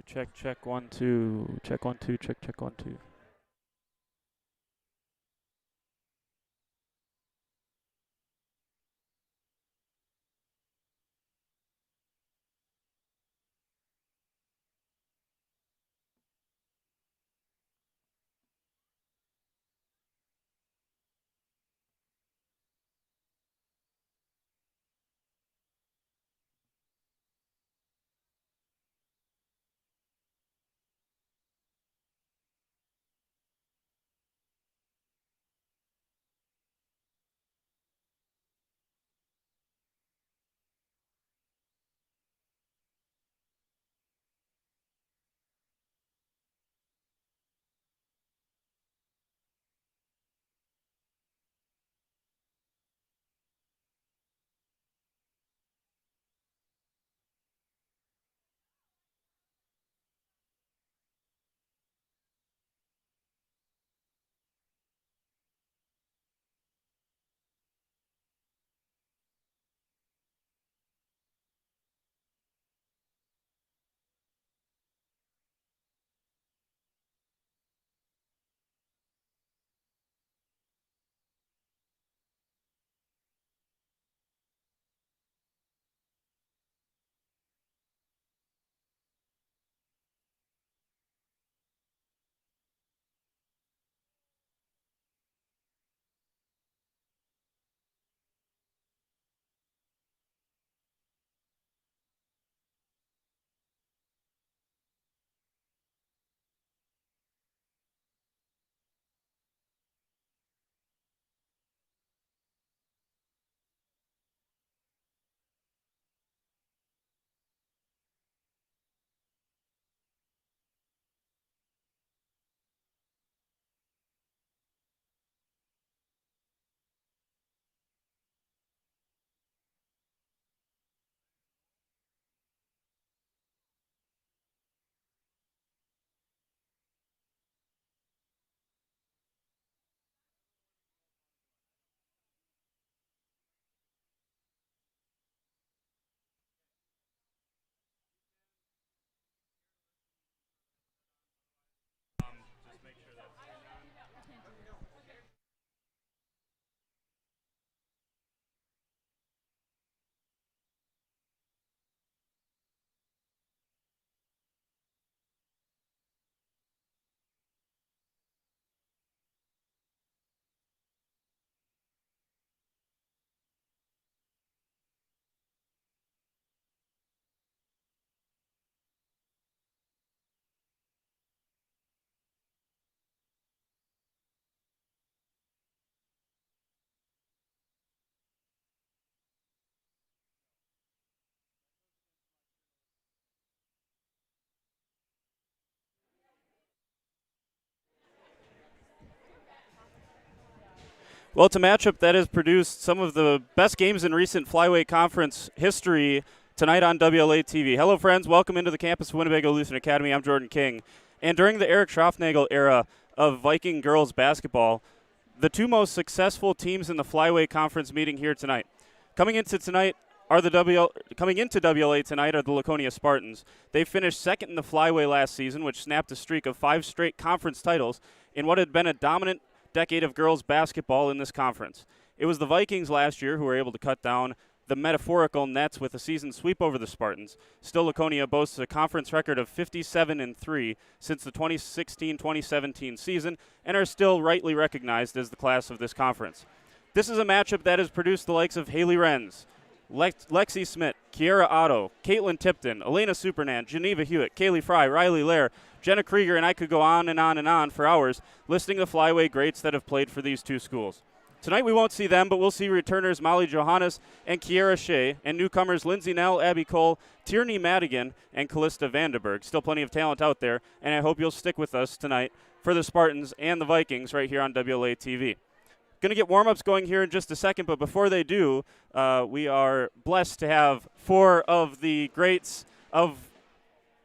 Check, check, 1, 2. Check, 1, 2. Check, check, 1, 2. Well, it's a matchup that has produced some of the best games in recent Flyway Conference history tonight on WLA TV. Hello, friends. Welcome into the campus of Winnebago Lutheran Academy. I'm Jordan King. And during the Eric Schroffnagel era of Viking girls basketball, the two most successful teams in the Flyway Conference meeting here tonight. Coming into WLA tonight are the Laconia Spartans. They finished second in the Flyway last season, which snapped a streak of 5 straight conference titles in what had been a dominant decade of girls basketball in this conference. It was the Vikings last year who were able to cut down the metaphorical nets with a season sweep over the Spartans. Still, Laconia boasts a conference record of 57-3 since the 2016-2017 season and are still rightly recognized as the class of this conference. This is a matchup that has produced the likes of Haley Renz, Lexi Smith, Kiera Otto, Caitlin Tipton, Elena Supernant, Geneva Hewitt, Kaylee Fry, Riley Lair, Jenna Krieger, and I could go on and on and on for hours listing the Flyway greats that have played for these two schools. Tonight we won't see them, but we'll see returners Molly Johannes and Kiera Shea, and newcomers Lindsay Nell, Abby Cole, Tierney Madigan, and Callista Vandenberg. Still plenty of talent out there, and I hope you'll stick with us tonight for the Spartans and the Vikings right here on WLA TV. Going to get warm-ups going here in just a second, but before they do, we are blessed to have 4 of the greats of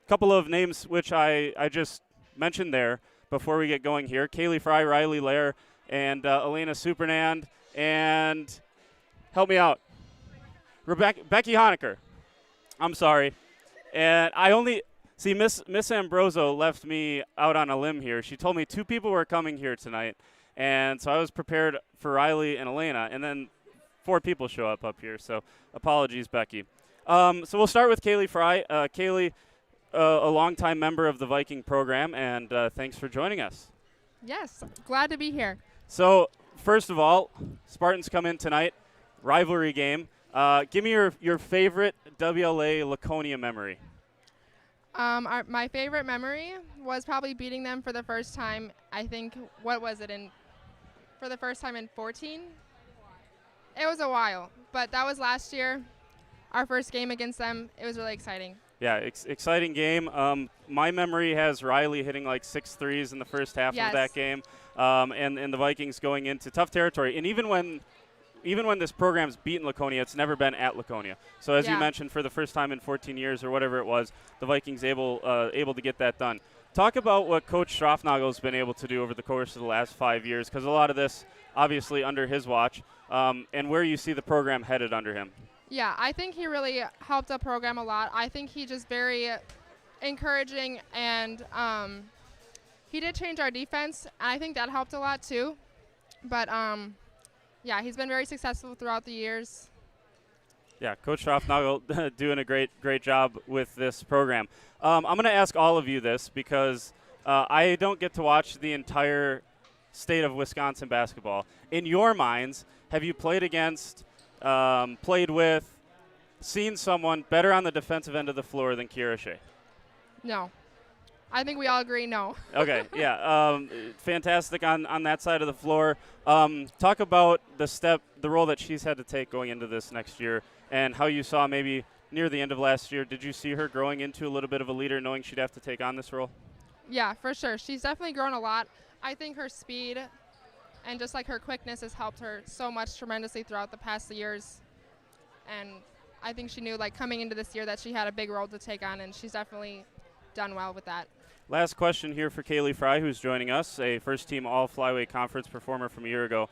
a couple of names which I just mentioned there before we get going here. Kaylee Fry, Riley Lair, and Elena Supernand, and help me out, Becky Honecker. I'm sorry. And See, Miss Ambroso left me out on a limb here. She told me 2 people were coming here tonight, and so I was prepared for Riley and Elena, and then 4 people show up here. So apologies, Becky. So we'll start with Kaylee Fry. Kaylee, a longtime member of the Viking program, and thanks for joining us. Yes, glad to be here. So first of all, Spartans come in tonight, rivalry game. Give me your favorite WLA Laconia memory. My favorite memory was probably beating them for the first time. I think, what was it, for the first time in 14? It was a while, but that was last year, our first game against them. It was really exciting. Yeah, exciting game. My memory has Riley hitting like 6 threes in the first half of that game, and the Vikings going into tough territory. And even when this program's beaten Laconia, it's never been at Laconia. So as you mentioned, for the first time in 14 years or whatever it was, the Vikings able to get that done. Talk about what Coach Strafnagel's been able to do over the course of the last 5 years, because a lot of this obviously under his watch, and where you see the program headed under him. Yeah, I think he really helped the program a lot. I think he just very encouraging, and he did change our defense, and I think that helped a lot too. But yeah, he's been very successful throughout the years. Yeah, Coach Strafnagel doing a great job with this program. I'm going to ask all of you this because I don't get to watch the entire state of Wisconsin basketball. In your minds, have you played against, played with, seen someone better on the defensive end of the floor than Kiera Shea? No. I think we all agree no. Okay, yeah. Fantastic on that side of the floor. Talk about the role that she's had to take going into this next year, and how you saw maybe near the end of last year, did you see her growing into a little bit of a leader, knowing she'd have to take on this role? Yeah, for sure. She's definitely grown a lot. I think her speed and just like her quickness has helped her so much tremendously throughout the past years. And I think she knew, like, coming into this year that she had a big role to take on, and she's definitely done well with that. Last question here for Kaylee Fry, who's joining us, a first-team All-Flyway Conference performer from a year ago.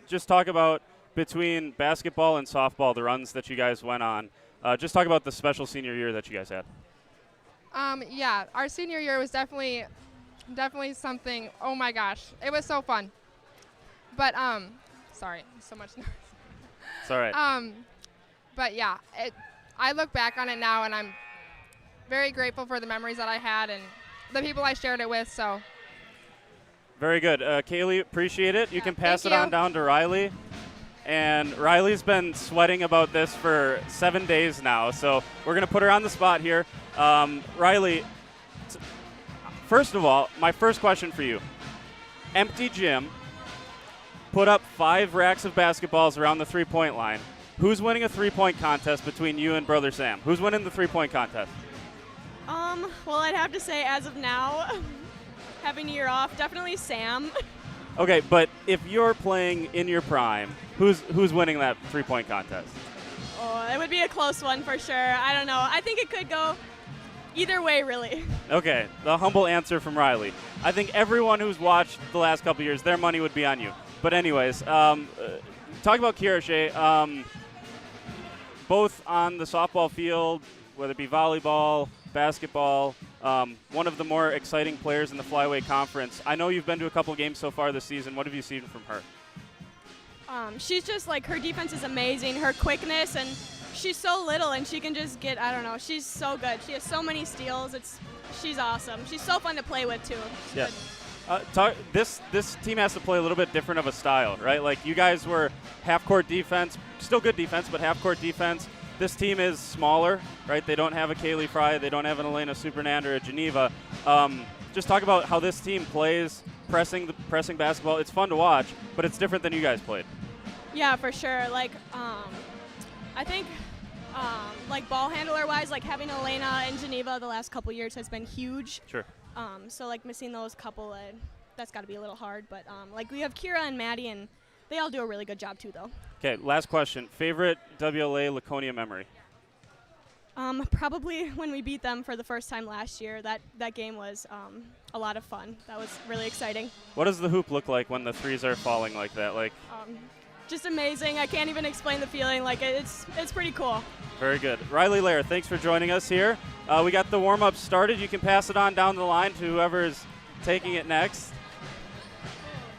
Just talk about, between basketball and softball, the runs that you guys went on. Just talk about the special senior year that you guys had. Yeah, our senior year was definitely something. Oh my gosh, it was so fun. But sorry, so much noise. It's all right. But yeah, I look back on it now, and I'm very grateful for the memories that I had and the people I shared it with. So. Very good, Kaylee. Appreciate it. You can pass it you. on down to Riley. And Riley's been sweating about this for 7 days now, so we're going to put her on the spot here. Riley, first of all, my first question for you. Empty gym, put up 5 racks of basketballs around the three-point line. Who's winning a three-point contest between you and Brother Sam? Who's winning the three-point contest? Well, I'd have to say, as of now, having a year off, definitely Sam. Okay, but if you're playing in your prime, who's winning that three-point contest? Oh, it would be a close one for sure. I don't know. I think it could go either way, really. Okay, the humble answer from Riley. I think everyone who's watched the last couple years, their money would be on you. But anyways, talk about Kiera Shea. Both on the softball field, whether it be volleyball, basketball, one of the more exciting players in the Flyway Conference. I know you've been to a couple games so far this season. What have you seen from her? She's just, like, her defense is amazing, her quickness, and she's so little, and she can just get, I don't know, she's so good. She has so many steals. She's awesome. She's so fun to play with, too. Yeah. This team has to play a little bit different of a style, right? Like, you guys were half-court defense, still good defense, but half-court defense. This team is smaller, right? They don't have a Kaylee Fry. They don't have an Elena Supernand or a Geneva. Just talk about how this team plays, pressing basketball. It's fun to watch, but it's different than you guys played. Yeah, for sure. Like, I think, like, ball handler-wise, like, having Elena and Geneva the last couple years has been huge. Sure. So, like, missing those couple, that's got to be a little hard. But, like, we have Kira and Maddie, and they all do a really good job, too, though. Okay, last question. Favorite WLA Laconia memory? Probably when we beat them for the first time last year. That game was a lot of fun. That was really exciting. What does the hoop look like when the threes are falling like that? Like, just amazing. I can't even explain the feeling. Like, it's pretty cool. Very good. Riley Lair, thanks for joining us here. We got the warm-up started. You can pass it on down the line to whoever is taking it next.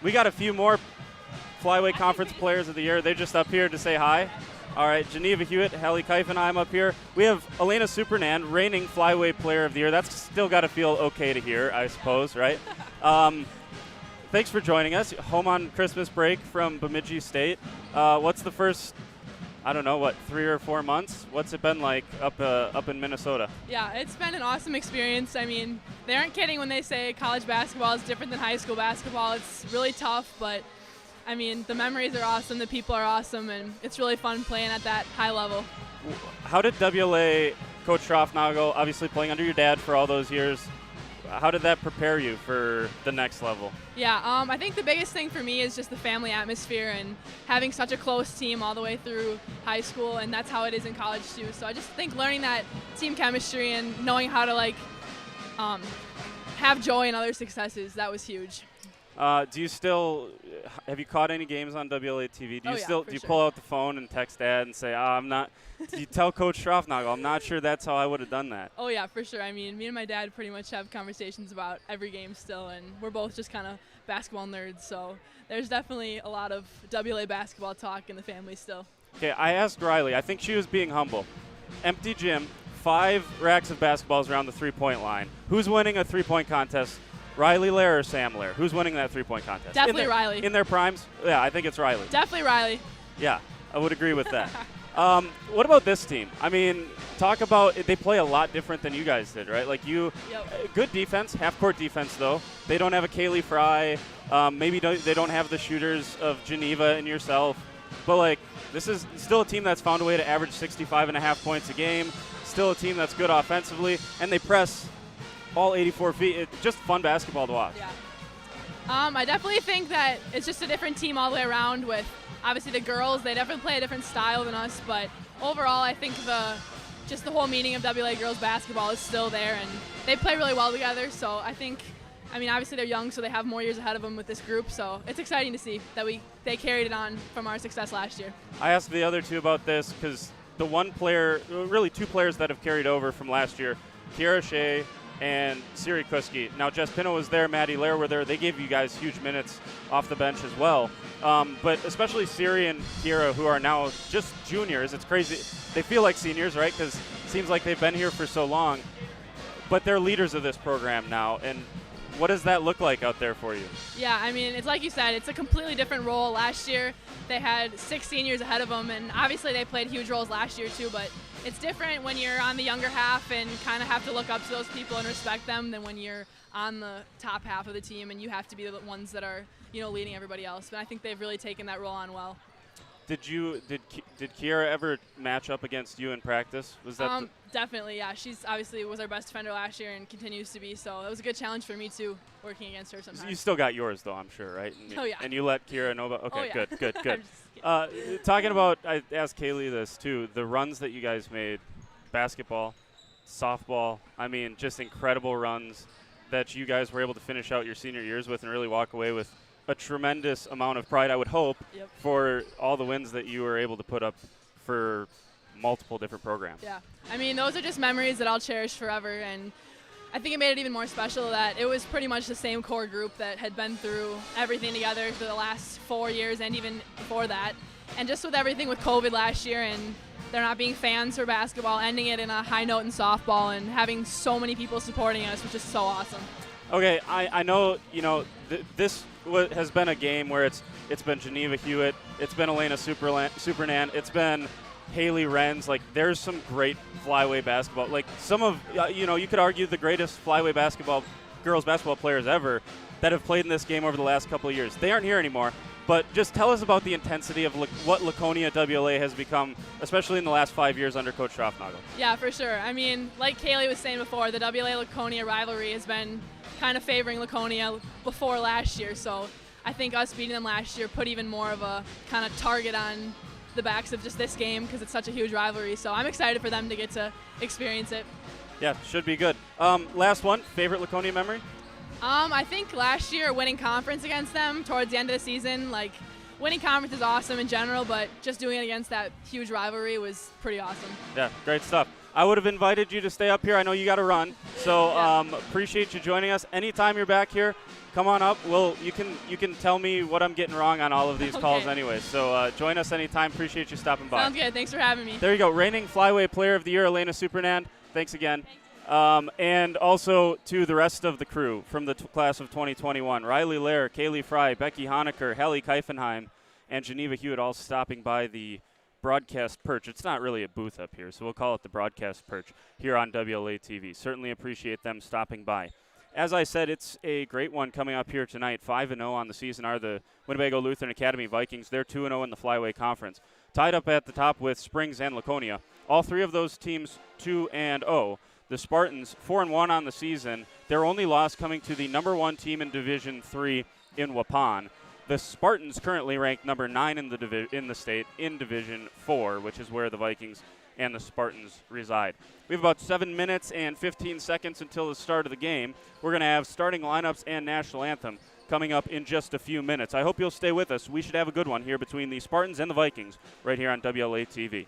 We got a few more Flyway Conference Players of the Year. They're just up here to say hi. All right, Geneva Hewitt, Hallie Kifen, I'm up here. We have Elena Supernan, reigning Flyway Player of the Year. That's still got to feel okay to hear, I suppose, right? Thanks for joining us. Home on Christmas break from Bemidji State. What's the first, 3 or 4 months? What's it been like up in Minnesota? Yeah, it's been an awesome experience. I mean, they aren't kidding when they say college basketball is different than high school basketball. It's really tough, but I mean, the memories are awesome, the people are awesome, and it's really fun playing at that high level. How did WLA Coach Schroffnagel, obviously playing under your dad for all those years, how did that prepare you for the next level? Yeah, I think the biggest thing for me is just the family atmosphere and having such a close team all the way through high school, and that's how it is in college too. So I just think learning that team chemistry and knowing how to have joy in other successes, that was huge. Do you still have you caught any games on WLA TV? Do you pull out the phone and text Dad and say, I'm not? Do you tell Coach Schroffnagel, I'm not sure that's how I would have done that? Oh yeah, for sure. I mean, me and my dad pretty much have conversations about every game still, and we're both just kind of basketball nerds. So there's definitely a lot of WLA basketball talk in the family still. Okay, I asked Riley. I think she was being humble. Empty gym, 5 racks of basketballs around the 3-point line. Who's winning a 3-point contest? Riley Lair or Sam Lair? Who's winning that 3-point contest? Definitely Riley. In their primes? Yeah, I think it's Riley. Definitely Riley. Yeah, I would agree with that. What about this team? I mean, talk about they play a lot different than you guys did, right? Like good defense, half-court defense, though. They don't have a Kaylee Fry. They don't have the shooters of Geneva and yourself. But, this is still a team that's found a way to average 65.5 points a game, still a team that's good offensively, and they press all 84 feet. It's just fun basketball to watch. Yeah. I definitely think that it's just a different team all the way around with, obviously, the girls. They definitely play a different style than us, but overall I think the whole meaning of WLA girls basketball is still there, and they play really well together. So I think, obviously they're young, so they have more years ahead of them with this group, so it's exciting to see that they carried it on from our success last year. I asked the other two about this because the one player, really 2 players that have carried over from last year, Kiara Shea and Siri Kuski. Now, Jess Pino was there, Maddie Lair were there. They gave you guys huge minutes off the bench as well. But especially Siri and Kiara, who are now just juniors. It's crazy. They feel like seniors, right? Because it seems like they've been here for so long. But they're leaders of this program now. And what does that look like out there for you? Yeah, it's like you said, it's a completely different role. Last year, they had 6 seniors ahead of them, and obviously they played huge roles last year too, but it's different when you're on the younger half and kind of have to look up to those people and respect them than when you're on the top half of the team and you have to be the ones that are, leading everybody else. But I think they've really taken that role on well. Did Kiara ever match up against you in practice? Was that definitely, yeah. She's obviously was our best defender last year and continues to be. So it was a good challenge for me too, working against her sometimes. You still got yours though, I'm sure, right? Oh yeah. And you let Kiara know about. Okay, oh, yeah. good. Talking about, I asked Kaylee this too. The runs that you guys made, basketball, softball. Just incredible runs that you guys were able to finish out your senior years with and really walk away with a tremendous amount of pride, I would hope, yep. for all the wins that you were able to put up for multiple different programs. Yeah. Those are just memories that I'll cherish forever, and I think it made it even more special that it was pretty much the same core group that had been through everything together for the last 4 years and even before that. And just with everything with COVID last year and there not being fans for basketball, ending it in a high note in softball and having so many people supporting us was just so awesome. Okay, I know, this has been a game where it's been Geneva Hewitt, it's been Elena Supernan, it's been Haley Renz. There's some great Flyway basketball. Some of, you could argue the greatest Flyway girls basketball players ever that have played in this game over the last couple of years. They aren't here anymore. But just tell us about the intensity of what Laconia WLA has become, especially in the last 5 years under Coach Schroffnagel. Yeah, for sure. Like Kaylee was saying before, the WLA-Laconia rivalry has been kind of favoring Laconia before last year. So I think us beating them last year put even more of a kind of target on the backs of just this game because it's such a huge rivalry. So I'm excited for them to get to experience it. Yeah, should be good. Last one, favorite Laconia memory? I think last year winning conference against them towards the end of the season, winning conference is awesome in general, but just doing it against that huge rivalry was pretty awesome. Yeah, great stuff. I would have invited you to stay up here. I know you got to run, so appreciate you joining us. Anytime you're back here, come on up. You can tell me what I'm getting wrong on all of these calls anyway. So join us anytime. Appreciate you stopping by. Sounds good. Thanks for having me. There you go. Reigning Flyway Player of the Year, Elena Supernand. Thanks again. And also to the rest of the crew from the class of 2021. Riley Lair, Kaylee Fry, Becky Honecker, Helly Keifenheim, and Geneva Hewitt all stopping by the broadcast perch. It's not really a booth up here, so we'll call it the broadcast perch here on WLA TV. Certainly appreciate them stopping by. As I said, it's a great one coming up here tonight. 5-0 on the season are the Winnebago Lutheran Academy Vikings. They're 2-0 in the Flyway Conference. Tied up at the top with Springs and Laconia. All three of those teams 2-0. The Spartans 4-1 on the season. Their only loss coming to the number 1 team in Division 3 in Waupun. The Spartans currently ranked number 9 in the state in Division 4, which is where the Vikings and the Spartans reside. We have about 7 minutes and 15 seconds until the start of the game. We're going to have starting lineups and national anthem coming up in just a few minutes. I hope you'll stay with us. We should have a good one here between the Spartans and the Vikings right here on WLA TV.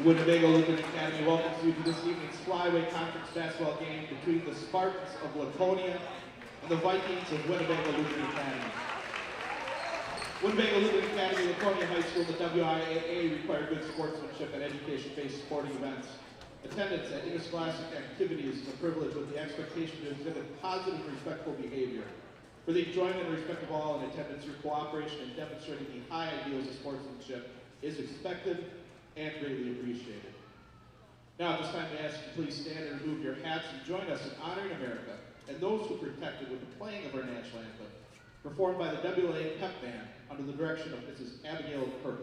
Winnebago Lutheran Academy welcomes you to this evening's Flyway Conference basketball game between the Spartans of Laconia and the Vikings of Winnebago Lutheran Academy. Winnebago Lutheran Academy, Laconia High School, the WIAA require good sportsmanship and education-based sporting events. Attendance at interscholastic activities is a privilege with the expectation to exhibit positive and respectful behavior. For the enjoyment and respect of all in attendance, your cooperation in demonstrating the high ideals of sportsmanship is expected and greatly appreciated. Now at this time, I ask you to please stand and remove your hats and join us in honoring America and those who protect it with the playing of our national anthem, performed by the WLA Pep Band under the direction of Mrs. Abigail Perk.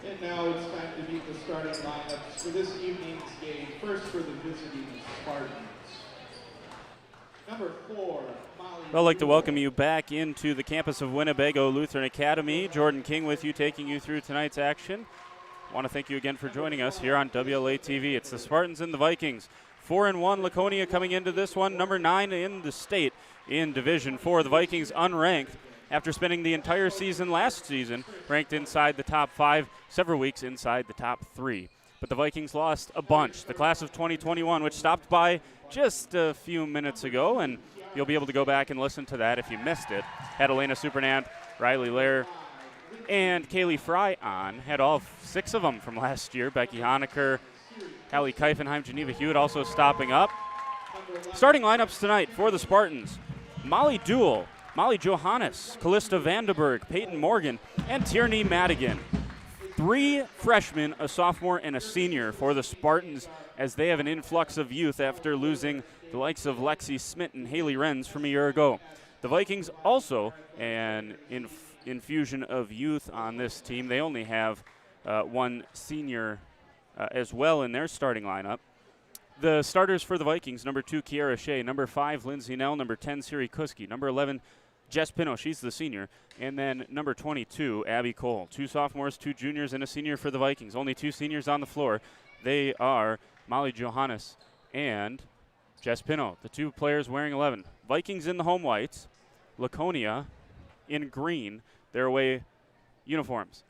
And now it's time to meet the starting lineups for this evening's game. First for the visiting Spartans. Number 4, Molly. I'd like to welcome you back into the campus of Winnebago Lutheran Academy. Jordan King with you, taking you through tonight's action. I want to thank you again for joining us here on WLA TV. It's the Spartans and the Vikings. 4-1 Laconia coming into this one, number 9 in the state in Division 4. The Vikings unranked after spending the entire season last season ranked inside the top 5, several weeks inside the top 3. But the Vikings lost a bunch. The class of 2021, which stopped by just a few minutes ago, and you'll be able to go back and listen to that if you missed it, had Elena Supernant, Riley Lair, and Kaylee Fry on. Had all 6 of them from last year. Becky Honecker, Hallie Keifenheim, Geneva Hewitt also stopping up. Starting lineups tonight for the Spartans: Molly Duell, Molly Johannes, Callista Vandenberg, Peyton Morgan, and Tierney Madigan. 3 freshmen, a sophomore, and a senior for the Spartans, as they have an influx of youth after losing the likes of Lexi Smith and Haley Renz from a year ago. The Vikings also an infusion of youth on this team. They only have 1 senior as well in their starting lineup. The starters for the Vikings: number 2, Kiara Shea; number 5, Lindsay Nell; number 10, Siri Kuski; number 11, Jess Pino, she's the senior; and then number 22, Abby Cole. 2 sophomores, 2 juniors, and a senior for the Vikings. Only 2 seniors on the floor. They are Molly Johannes and Jess Pino, the 2 players wearing 11. Vikings in the home whites, Laconia in green, their away uniforms.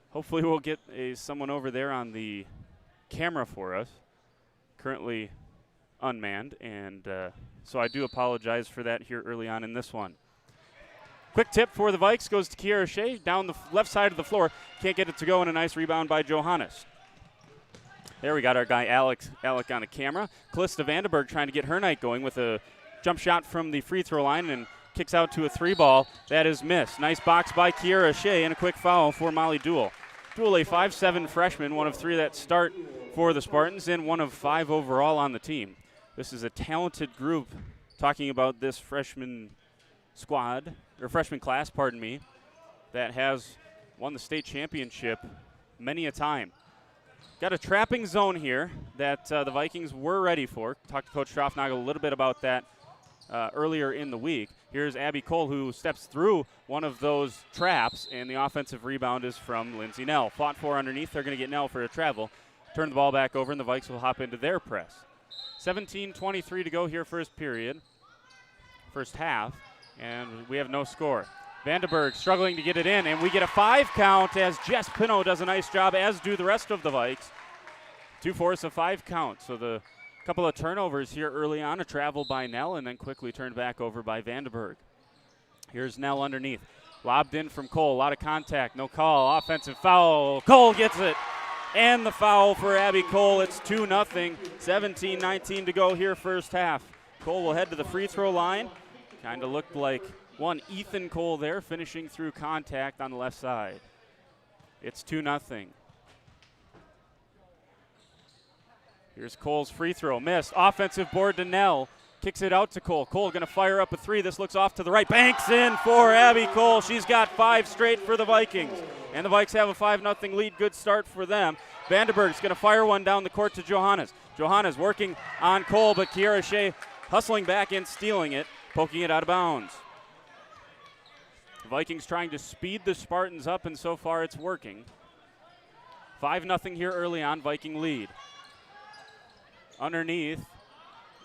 Hopefully we'll get someone over there on the camera for us. Currently unmanned, and so I do apologize for that here early on in this one. Quick tip for the Vikes goes to Kiara Shea down the left side of the floor. Can't get it to go, and a nice rebound by Johannes. There we got our guy Alec on a camera. Callista Vandenberg trying to get her night going with a jump shot from the free throw line and kicks out to a 3-ball. That is missed. Nice box by Kiara Shea and a quick foul for Molly Duell. Duell, a 5'7" freshman, one of 3 that start for the Spartans and one of 5 overall on the team. This is a talented group. Talking about this freshman squad, or freshman class, pardon me, that has won the state championship many a time. Got a trapping zone here that the Vikings were ready for. Talked to Coach Strafnagel a little bit about that earlier in the week. Here's Abby Cole, who steps through one of those traps, and the offensive rebound is from Lindsay Nell. Fought for underneath. They're going to get Nell for a travel. Turn the ball back over, and the Vikes will hop into their press. 17:23 to go here first period, first half, and we have no score. Vandenberg struggling to get it in, and we get a 5 count as Jess Pino does a nice job, as do the rest of the Vikes, to force a 5 count. So the couple of turnovers here early on, a travel by Nell, and then quickly turned back over by Vandenberg. Here's Nell underneath. Lobbed in from Cole, a lot of contact, no call, offensive foul. Cole gets it, and the foul for Abby Cole. It's 2-0, 17-19 to go here first half. Cole will head to the free throw line. Kind of looked like one Ethan Cole there, finishing through contact on the left side. It's 2-0. Here's Cole's free throw, missed. Offensive board to Nell. Kicks it out to Cole. Cole going to fire up a 3. This looks off to the right. Banks in for Abby Cole. She's got 5 straight for the Vikings. And the Vikes have a 5-0 lead. Good start for them. Vandenberg's going to fire one down the court to Johannes. Johannes working on Cole, but Kiera Shea hustling back in, stealing it, poking it out of bounds. The Vikings trying to speed the Spartans up, and so far it's working. 5-0 here early on, Viking lead. Underneath,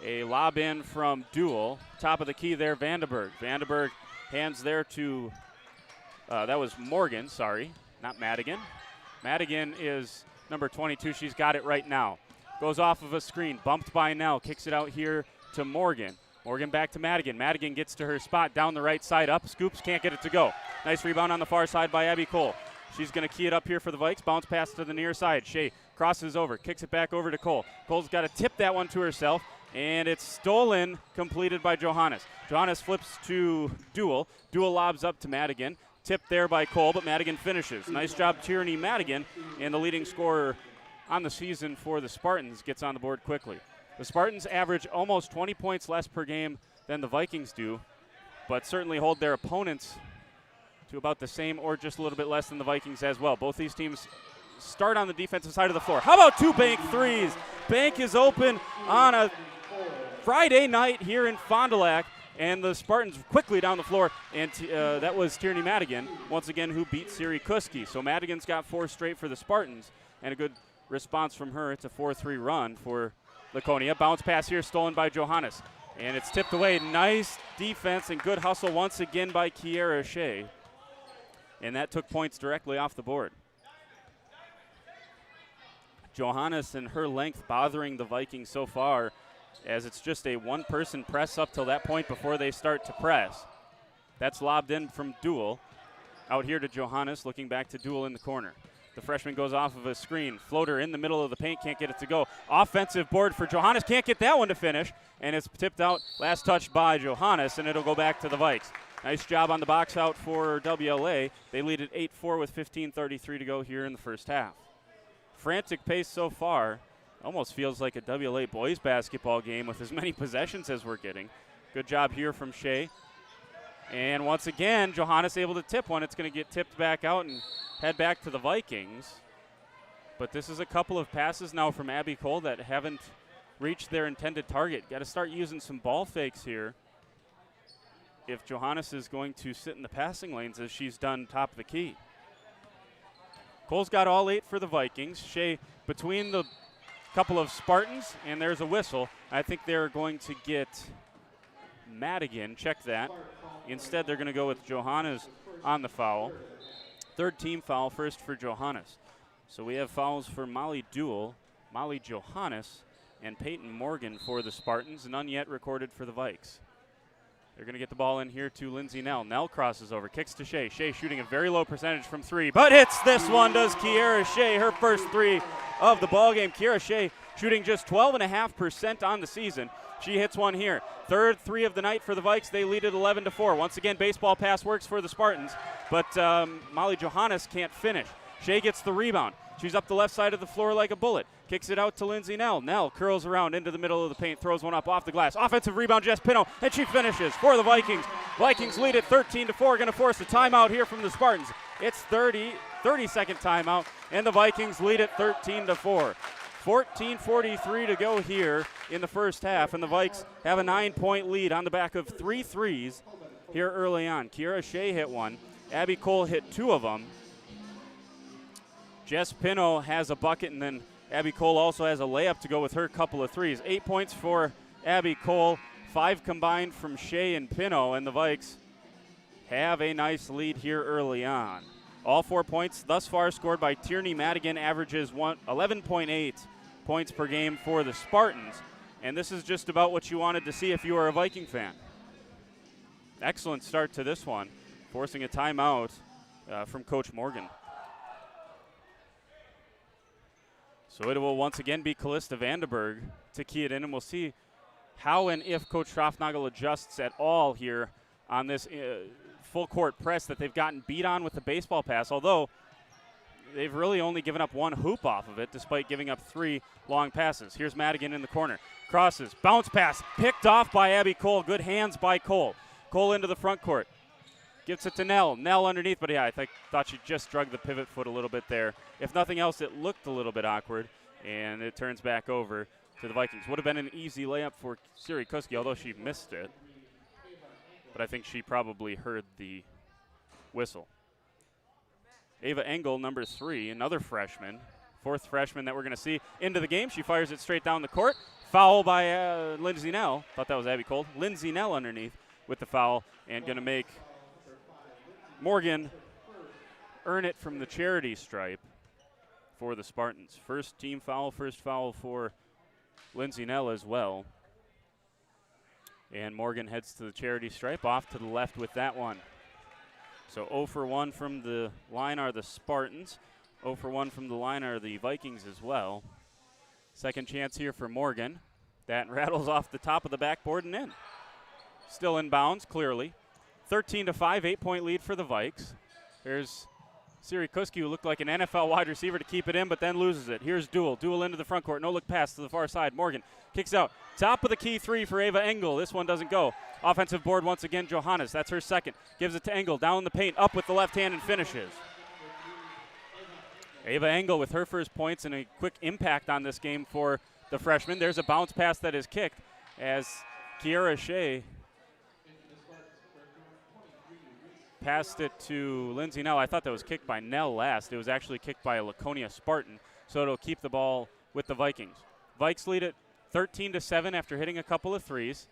a lob in from Duel. Top of the key there, Vandenberg. Vandenberg hands there to, that was Morgan, sorry, not Madigan. Madigan is number 22. She's got it right now. Goes off of a screen, bumped by Nell, kicks it out here to Morgan. Morgan back to Madigan. Madigan gets to her spot down the right side, up, scoops, can't get it to go. Nice rebound on the far side by Abby Cole. She's going to key it up here for the Vikes. Bounce pass to the near side. Shea crosses over, kicks it back over to Cole. Cole's got to tip that one to herself, and it's stolen, completed by Johannes. Johannes flips to Duel. Duel lobs up to Madigan. Tipped there by Cole, but Madigan finishes. Nice job, Tierney Madigan, and the leading scorer on the season for the Spartans gets on the board quickly. The Spartans average almost 20 points less per game than the Vikings do, but certainly hold their opponents to about the same or just a little bit less than the Vikings as well. Both these teams start on the defensive side of the floor. How about 2 bank threes? Bank is open on a Friday night here in Fond du Lac, and the Spartans quickly down the floor, and that was Tierney Madigan, once again, who beat Siri Kuski. So Madigan's got 4 straight for the Spartans, and a good response from her. It's a 4-3 run for Laconia. Bounce pass here stolen by Johannes, and it's tipped away. Nice defense and good hustle once again by Kiera Shea, and that took points directly off the board. Johannes and her length bothering the Vikings so far, as it's just a one-person press up till that point before they start to press. That's lobbed in from Duel. Out here to Johannes, looking back to Duel in the corner. The freshman goes off of a screen. Floater in the middle of the paint, can't get it to go. Offensive board for Johannes, can't get that one to finish, and it's tipped out, last touch by Johannes, and it'll go back to the Vikes. Nice job on the box out for WLA. They lead at 8-4 with 15:33 to go here in the first half. Frantic pace so far. Almost feels like a WLA boys basketball game with as many possessions as we're getting. Good job here from Shea. And once again, Johannes able to tip one. It's going to get tipped back out and head back to the Vikings. But this is a couple of passes now from Abby Cole that haven't reached their intended target. Got to start using some ball fakes here if Johannes is going to sit in the passing lanes as she's done top of the key. Cole's got all 8 for the Vikings. Shea between the couple of Spartans, and there's a whistle. I think they're going to get Madigan. Check that. Instead, they're going to go with Johannes on the foul. 3rd team foul, first for Johannes. So we have fouls for Molly Duel, Molly Johannes, and Peyton Morgan for the Spartans. None yet recorded for the Vikes. They're going to get the ball in here to Lindsay Nell. Nell crosses over, kicks to Shea. Shea shooting a very low percentage from 3, but hits this one, does Kiera Shea, her first 3 of the ball game. Kiera Shea shooting just 12.5% on the season. She hits one here. 3rd 3 of the night for the Vikes. They lead at 11-4. Once again, baseball pass works for the Spartans, but Molly Johannes can't finish. Shea gets the rebound. She's up the left side of the floor like a bullet. Kicks it out to Lindsay Nell. Nell curls around into the middle of the paint, throws one up off the glass. Offensive rebound, Jess Pino, and she finishes for the Vikings. Vikings lead at 13-4, going to force a timeout here from the Spartans. It's 30-second timeout, and the Vikings lead at 13-4. 14:43 to go here in the first half, and the Vikes have a 9-point lead on the back of 3 threes here early on. Kiera Shea hit one. Abby Cole hit 2 of them. Jess Pino has a bucket, and then Abby Cole also has a layup to go with her couple of threes. 8 points for Abby Cole, 5 combined from Shea and Pino, and the Vikes have a nice lead here early on. All 4 points thus far scored by Tierney Madigan, averages 11.8 points per game for the Spartans. And this is just about what you wanted to see if you were a Viking fan. Excellent start to this one, forcing a timeout from Coach Morgan. So it will once again be Callista Vandenberg to key it in, and we'll see how and if Coach Schroffnagel adjusts at all here on this full court press that they've gotten beat on with the baseball pass, although they've really only given up 1 hoop off of it despite giving up 3 long passes. Here's Madigan in the corner. Crosses, bounce pass, picked off by Abby Cole. Good hands by Cole. Cole into the front court. Gives it to Nell. Nell underneath, but yeah, I thought she just drug the pivot foot a little bit there. If nothing else, it looked a little bit awkward, and it turns back over to the Vikings. Would have been an easy layup for Siri Kuski, although she missed it. But I think she probably heard the whistle. Ava Engel, number 3, another freshman, 4th freshman that we're going to see into the game. She fires it straight down the court. Foul by Lindsay Nell. Thought that was Abby Cole. Lindsay Nell underneath with the foul, and going to make Morgan earn it from the charity stripe for the Spartans. First team foul, first foul for Lindsay Nell as well. And Morgan heads to the charity stripe, off to the left with that one. So 0 for 1 from the line are the Spartans. 0 for 1 from the line are the Vikings as well. Second chance here for Morgan. That rattles off the top of the backboard and in. Still in bounds, clearly. 13-5, 8-point lead for the Vikes. There's Siri Kuski, who looked like an NFL wide receiver to keep it in, but then loses it. Here's Duel. Duel into the front court. No look pass to the far side. Morgan kicks out. Top of the key 3 for Ava Engel. This one doesn't go. Offensive board once again, Johannes. That's her second. Gives it to Engel. Down the paint. Up with the left hand and finishes. Ava Engel with her first points and a quick impact on this game for the freshman. There's a bounce pass that is kicked as Kiara Shea passed it to Lindsay Nell. I thought that was kicked by Nell last. It was actually kicked by a Laconia Spartan, so it'll keep the ball with the Vikings. Vikes lead it 13-7 after hitting a couple of threes.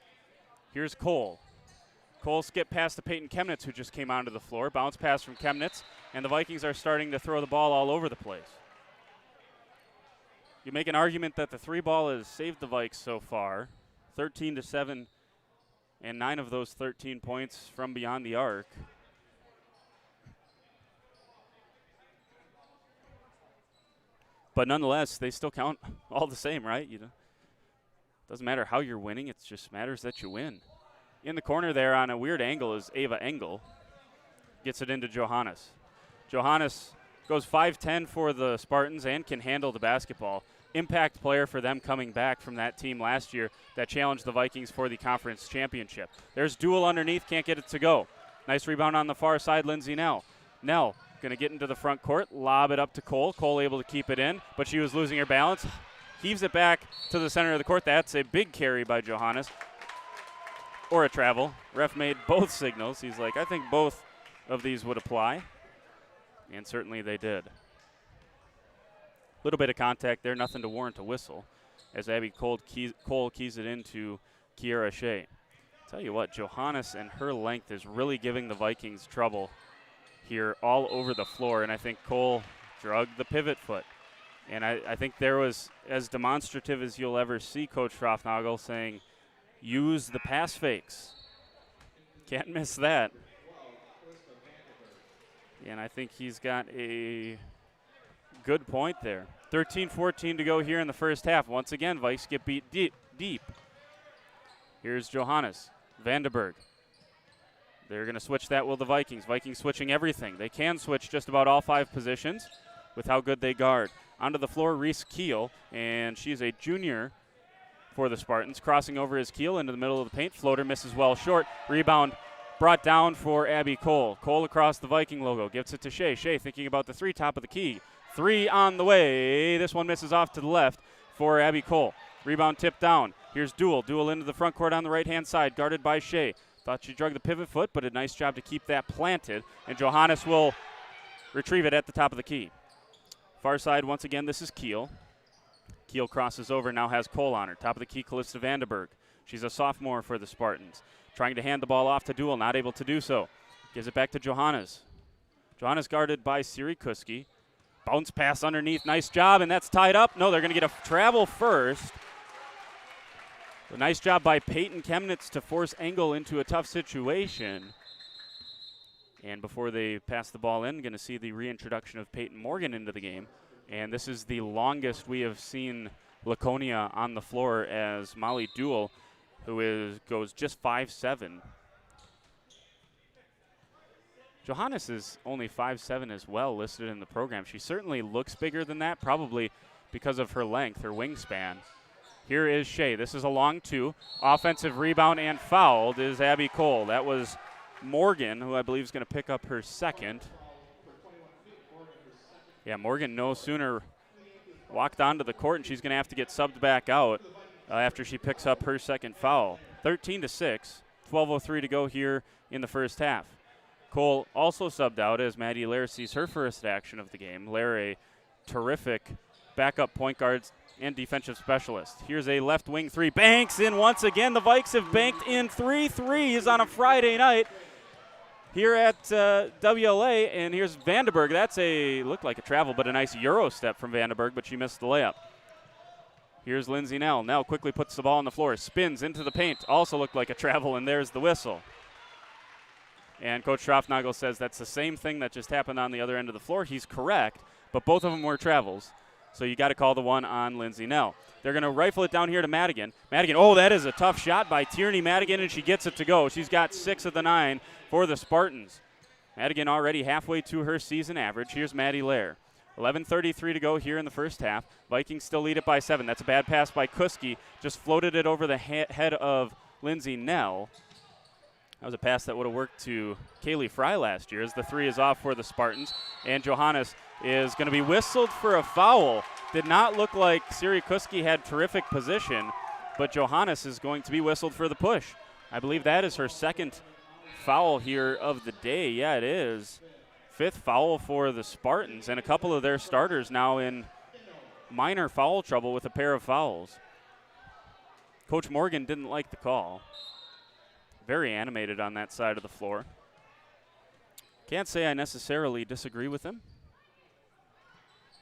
Here's Cole. Cole skipped past to Peyton Chemnitz, who just came onto the floor. Bounce pass from Chemnitz, and the Vikings are starting to throw the ball all over the place. You make an argument that the 3 ball has saved the Vikes so far, 13-7, and 9 of those 13 points from beyond the arc. But nonetheless, they still count all the same, right? Doesn't matter how you're winning, it just matters that you win. In the corner there on a weird angle is Ava Engel. Gets it into Johannes. Johannes goes 5'10" for the Spartans and can handle the basketball. Impact player for them coming back from that team last year that challenged the Vikings for the conference championship. There's Duel underneath, can't get it to go. Nice rebound on the far side, Lindsay Nell. Nell going to get into the front court, lob it up to Cole. Cole able to keep it in, but she was losing her balance. Heaves it back to the center of the court. That's a big carry by Johannes. Or a travel. Ref made both signals. He's like, I think both of these would apply. And certainly they did. Little bit of contact there, nothing to warrant a whistle, as Abby Cole keys it into Kiara Shea. Tell you what, Johannes and her length is really giving the Vikings trouble here all over the floor, and I think Cole drugged the pivot foot. And I think there was as demonstrative as you'll ever see Coach Schroffnagel saying, use the pass fakes. Can't miss that. And I think he's got a good point there. 13-14 to go here in the first half. Once again, Vikes get beat deep. Here's Johannes. Vandenberg. They're going to switch that with the Vikings. Vikings switching everything. They can switch just about all 5 positions with how good they guard. Onto the floor, Reese Keel, and she's a junior for the Spartans. Crossing over is Keel into the middle of the paint. Floater misses well short. Rebound brought down for Abby Cole. Cole across the Viking logo. Gives it to Shea. Shea thinking about the 3, top of the key. 3 on the way. This one misses off to the left for Abby Cole. Rebound tipped down. Here's Duel. Duel into the front court on the right-hand side, guarded by Shea. Thought she drug the pivot foot, but a nice job to keep that planted. And Johannes will retrieve it at the top of the key. Far side, once again, this is Keel. Keel crosses over, now has Cole on her. Top of the key, Callista Vandenberg. She's a sophomore for the Spartans. Trying to hand the ball off to Duel, not able to do so. Gives it back to Johannes. Johannes guarded by Siri Kuski. Bounce pass underneath. Nice job, and that's tied up. No, they're going to get a travel first. A nice job by Peyton Chemnitz to force Engel into a tough situation. And before they pass the ball in, going to see the reintroduction of Peyton Morgan into the game. And this is the longest we have seen Laconia on the floor, as Molly Duell, who goes just 5'7". Johannes is only 5'7" as well, listed in the program. She certainly looks bigger than that, probably because of her length, her wingspan. Here is Shea. This is a long two. Offensive rebound and fouled is Abby Cole. That was Morgan, who I believe is going to pick up her second. Yeah, Morgan no sooner walked onto the court, and she's going to have to get subbed back out after she picks up her second foul. 13-6, 12:03 to go here in the first half. Cole also subbed out as Maddie Lair sees her first action of the game. Lair, a terrific backup point guard and defensive specialist. Here's a left wing three. Banks in once again. The Vikes have banked in 3 threes on a Friday night here at WLA. And here's Vandenberg. That's looked like a travel, but a nice Euro step from Vandenberg, but she missed the layup. Here's Lindsay Nell. Nell quickly puts the ball on the floor, spins into the paint. Also looked like a travel, and there's the whistle. And Coach Schroffnagel says that's the same thing that just happened on the other end of the floor. He's correct, but both of them were travels. So you got to call the one on Lindsay Nell. They're going to rifle it down here to Madigan. Madigan, oh, that is a tough shot by Tierney Madigan, and she gets it to go. She's got 6 of the 9 for the Spartans. Madigan already halfway to her season average. Here's Maddie Lair. 11:33 to go here in the first half. Vikings still lead it by 7. That's a bad pass by Kuski. Just floated it over the head of Lindsay Nell. That was a pass that would have worked to Kaylee Fry last year, as the three is off for the Spartans. And Johannes is going to be whistled for a foul. Did not look like Siri Kuski had terrific position, but Johannes is going to be whistled for the push. I believe that is her second foul here of the day. Yeah, it is. 5th foul for the Spartans, and a couple of their starters now in minor foul trouble with a pair of fouls. Coach Morgan didn't like the call. Very animated on that side of the floor. Can't say I necessarily disagree with him.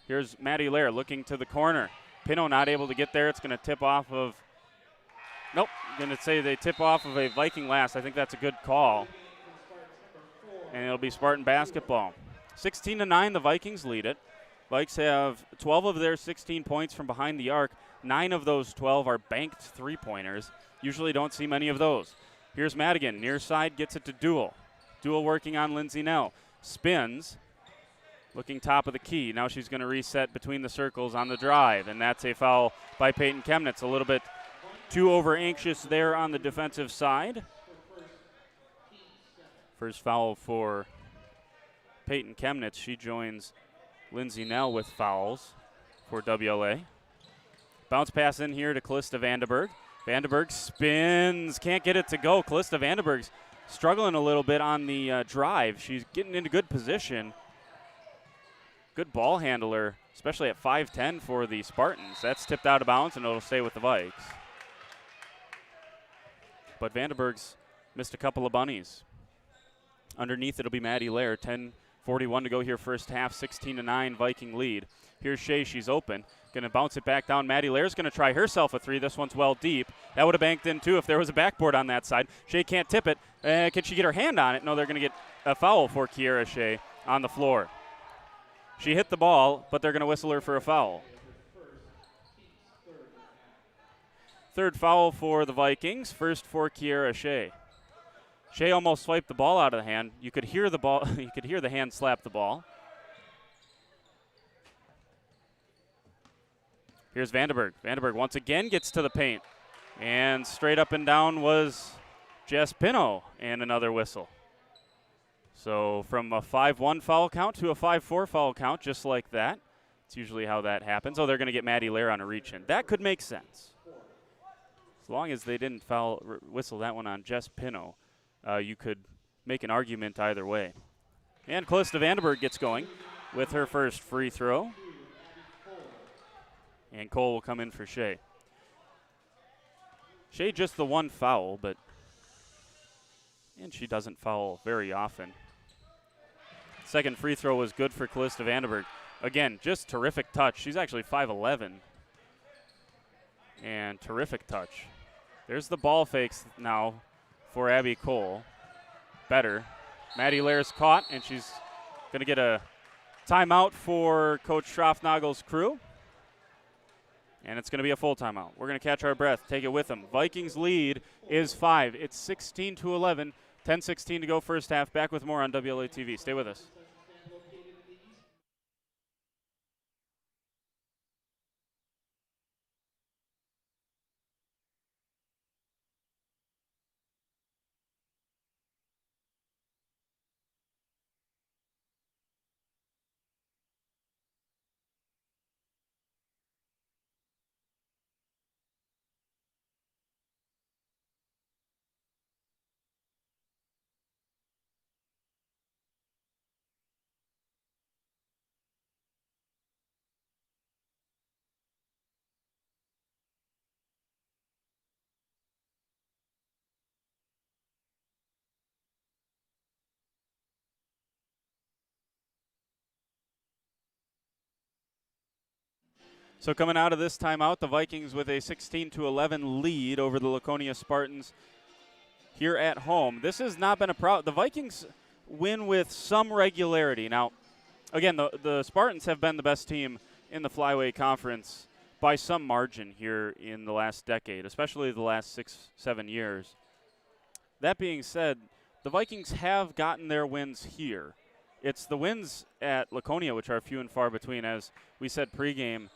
Here's Maddie Lair looking to the corner. Pino not able to get there. It's going to tip off of, nope, going to say they tip off of a Viking last. I think that's a good call. And it'll be Spartan basketball. 16-9, the Vikings lead it. Vikes have 12 of their 16 points from behind the arc. 9 of those 12 are banked three-pointers. Usually don't see many of those. Here's Madigan, near side, gets it to Duell. Duell working on Lindsay Nell. Spins, looking top of the key. Now she's going to reset between the circles on the drive, and that's a foul by Peyton Chemnitz. A little bit too over-anxious there on the defensive side. First foul for Peyton Chemnitz. She joins Lindsay Nell with fouls for WLA. Bounce pass in here to Callista Vandenberg. Vandenberg spins, can't get it to go. Callista Vandenberg's struggling a little bit on the drive. She's getting into good position. Good ball handler, especially at 5'10" for the Spartans. That's tipped out of bounds, and it'll stay with the Vikes. But Vandenberg's missed a couple of bunnies. Underneath, it'll be Maddie Lair. 10:41 to go here first half, 16-9 Viking lead. Here's Shea, she's open. Going to bounce it back down. Maddie Lair's going to try herself a three. This one's well deep. That would have banked in, too, if there was a backboard on that side. Shea can't tip it. Can she get her hand on it? No, they're going to get a foul for Kiera Shea on the floor. She hit the ball, but they're going to whistle her for a foul. Third foul for the Vikings. First for Kiera Shea. Shea almost swiped the ball out of the hand. You could hear the ball. You could hear the hand slap the ball. Here's Vandenberg. Vandenberg once again gets to the paint. And straight up and down was Jess Pino, and another whistle. So from a 5-1 foul count to a 5-4 foul count, just like that. It's usually how that happens. Oh, they're going to get Maddie Lair on a reach-in. That could make sense. As long as they didn't whistle that one on Jess Pino, you could make an argument either way. And Callista Vandenberg gets going with her first free throw. And Cole will come in for Shea. Shea just the one foul, but And she doesn't foul very often. Second free throw was good for Callista Vandenberg. Again, just terrific touch. She's actually 5'11". And terrific touch. There's the ball fakes now for Abby Cole. Better. Maddie Lair's caught, and she's going to get a timeout for Coach Schroffnagel's crew. And it's going to be a full timeout. We're going to catch our breath, take it with them. Vikings lead is 5. It's 16-11. 10:16 to go first half. Back with more on WLA TV. Stay with us. So coming out of this timeout, the Vikings with a 16-11 lead over the Laconia Spartans here at home. This has not been a problem. The Vikings win with some regularity. Now, again, the Spartans have been the best team in the Flyway Conference by some margin here in the last decade, especially the last 6-7 years. That being said, the Vikings have gotten their wins here. It's the wins at Laconia, which are few and far between. As we said pregame,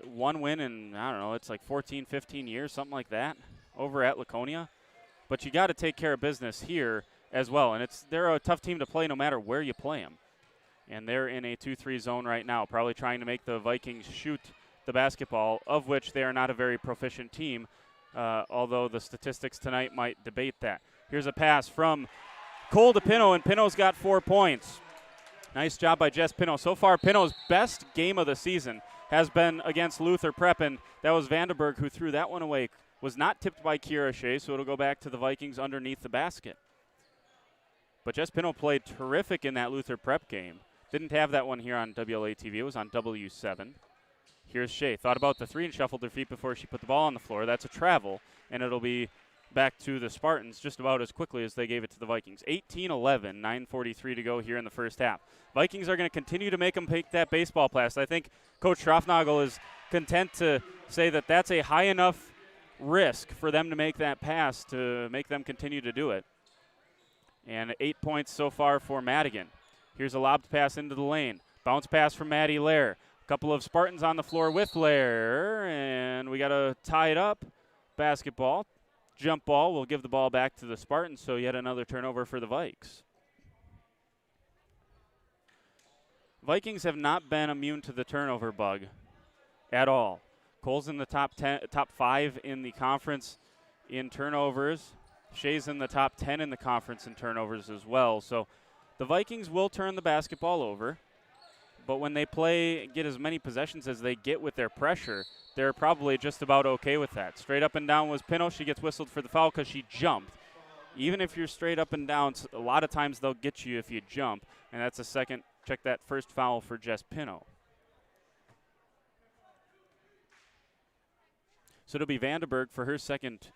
one win in, I don't know, it's like 14, 15 years, something like that, over at Laconia. But you got to take care of business here as well. And they're a tough team to play no matter where you play them. And they're in a 2-3 zone right now, probably trying to make the Vikings shoot the basketball, of which they are not a very proficient team, although the statistics tonight might debate that. Here's a pass from Cole to Pino, and Pino's got 4 points. Nice job by Jess Pino. So far, Pino's best game of the season has been against Luther Prep, and that was Vandenberg who threw that one away. Was not tipped by Kira Shea, so it'll go back to the Vikings underneath the basket. But Jess Pino played terrific in that Luther Prep game. Didn't have that one here on WLA TV. It was on W7. Here's Shea. Thought about the three and shuffled her feet before she put the ball on the floor. That's a travel, and it'll be back to the Spartans just about as quickly as they gave it to the Vikings. 18-11, 9:43 to go here in the first half. Vikings are going to continue to make them take that baseball pass. I think Coach Schroffnagel is content to say that that's a high enough risk for them to make that pass to make them continue to do it. And 8 points so far for Madigan. Here's a lobbed pass into the lane. Bounce pass from Maddie Lair. A couple of Spartans on the floor with Lair, and we got to tie it up. Basketball. Jump ball. We'll give the ball back to the Spartans, so yet another turnover for the Vikes. Vikings have not been immune to the turnover bug at all. Cole's in the top 5 in the conference in turnovers. Shea's in the top 10 in the conference in turnovers as well. So the Vikings will turn the basketball over, but when they get as many possessions as they get with their pressure, they're probably just about okay with that. Straight up and down was Pino. She gets whistled for the foul because she jumped. Even if you're straight up and down, a lot of times they'll get you if you jump, and that's a second. Check that first foul for Jess Pino. So it'll be Vandenberg for her second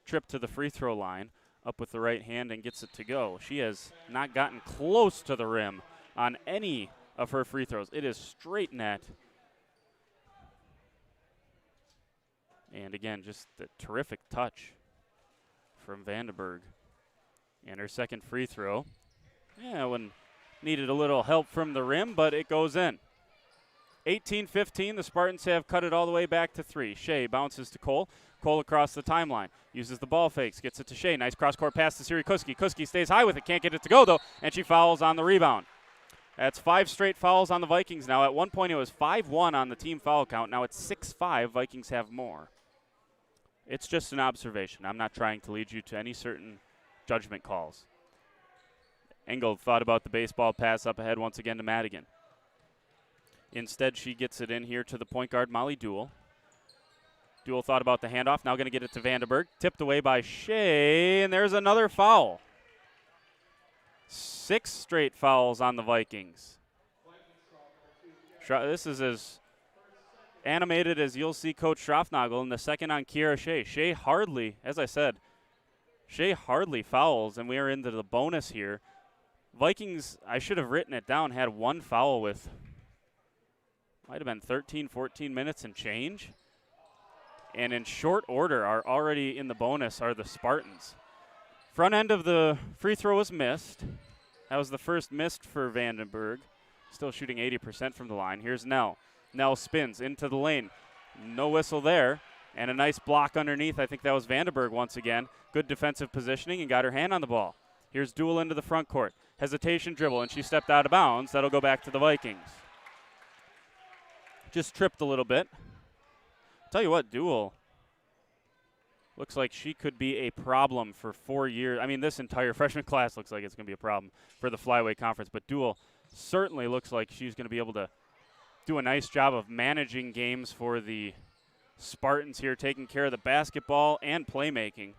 trip to the free throw line, up with the right hand and gets it to go. She has not gotten close to the rim on any of her free throws. It is straight net. And again, just a terrific touch from Vandenberg. And her second free throw. Yeah, when needed a little help from the rim, but it goes in. 18-15, the Spartans have cut it all the way back to 3. Shea bounces to Cole. Cole across the timeline. Uses the ball fakes. Gets it to Shea. Nice cross-court pass to Siri Kuski. Kuski stays high with it. Can't get it to go, though, and she fouls on the rebound. That's 5 straight fouls on the Vikings now. At one point, it was 5-1 on the team foul count. Now it's 6-5. Vikings have more. It's just an observation. I'm not trying to lead you to any certain judgment calls. Engel thought about the baseball pass up ahead once again to Madigan. Instead, she gets it in here to the point guard, Molly Duell. Duell thought about the handoff. Now going to get it to Vandenberg. Tipped away by Shea, and there's another foul. 6 straight fouls on the Vikings. This is as animated as you'll see Coach Schroffnagel, in the second on Kiera Shea. Shea hardly, as I said, Shea hardly fouls, and we are into the bonus here. Vikings, I should have written it down, had 1 foul with, might have been 13, 14 minutes and change. And in short order are already in the bonus are the Spartans. Front end of the free throw was missed. That was the first missed for Vandenberg. Still shooting 80% from the line. Here's Nell. Nell spins into the lane. No whistle there. And a nice block underneath. I think that was Vandenberg once again. Good defensive positioning and got her hand on the ball. Here's Duel into the front court. Hesitation dribble, and she stepped out of bounds. That'll go back to the Vikings. Just tripped a little bit. Tell you what, Duel looks like she could be a problem for 4 years. I mean, this entire freshman class looks like it's going to be a problem for the Flyway Conference, but Duel certainly looks like she's going to be able to do a nice job of managing games for the Spartans here, taking care of the basketball and playmaking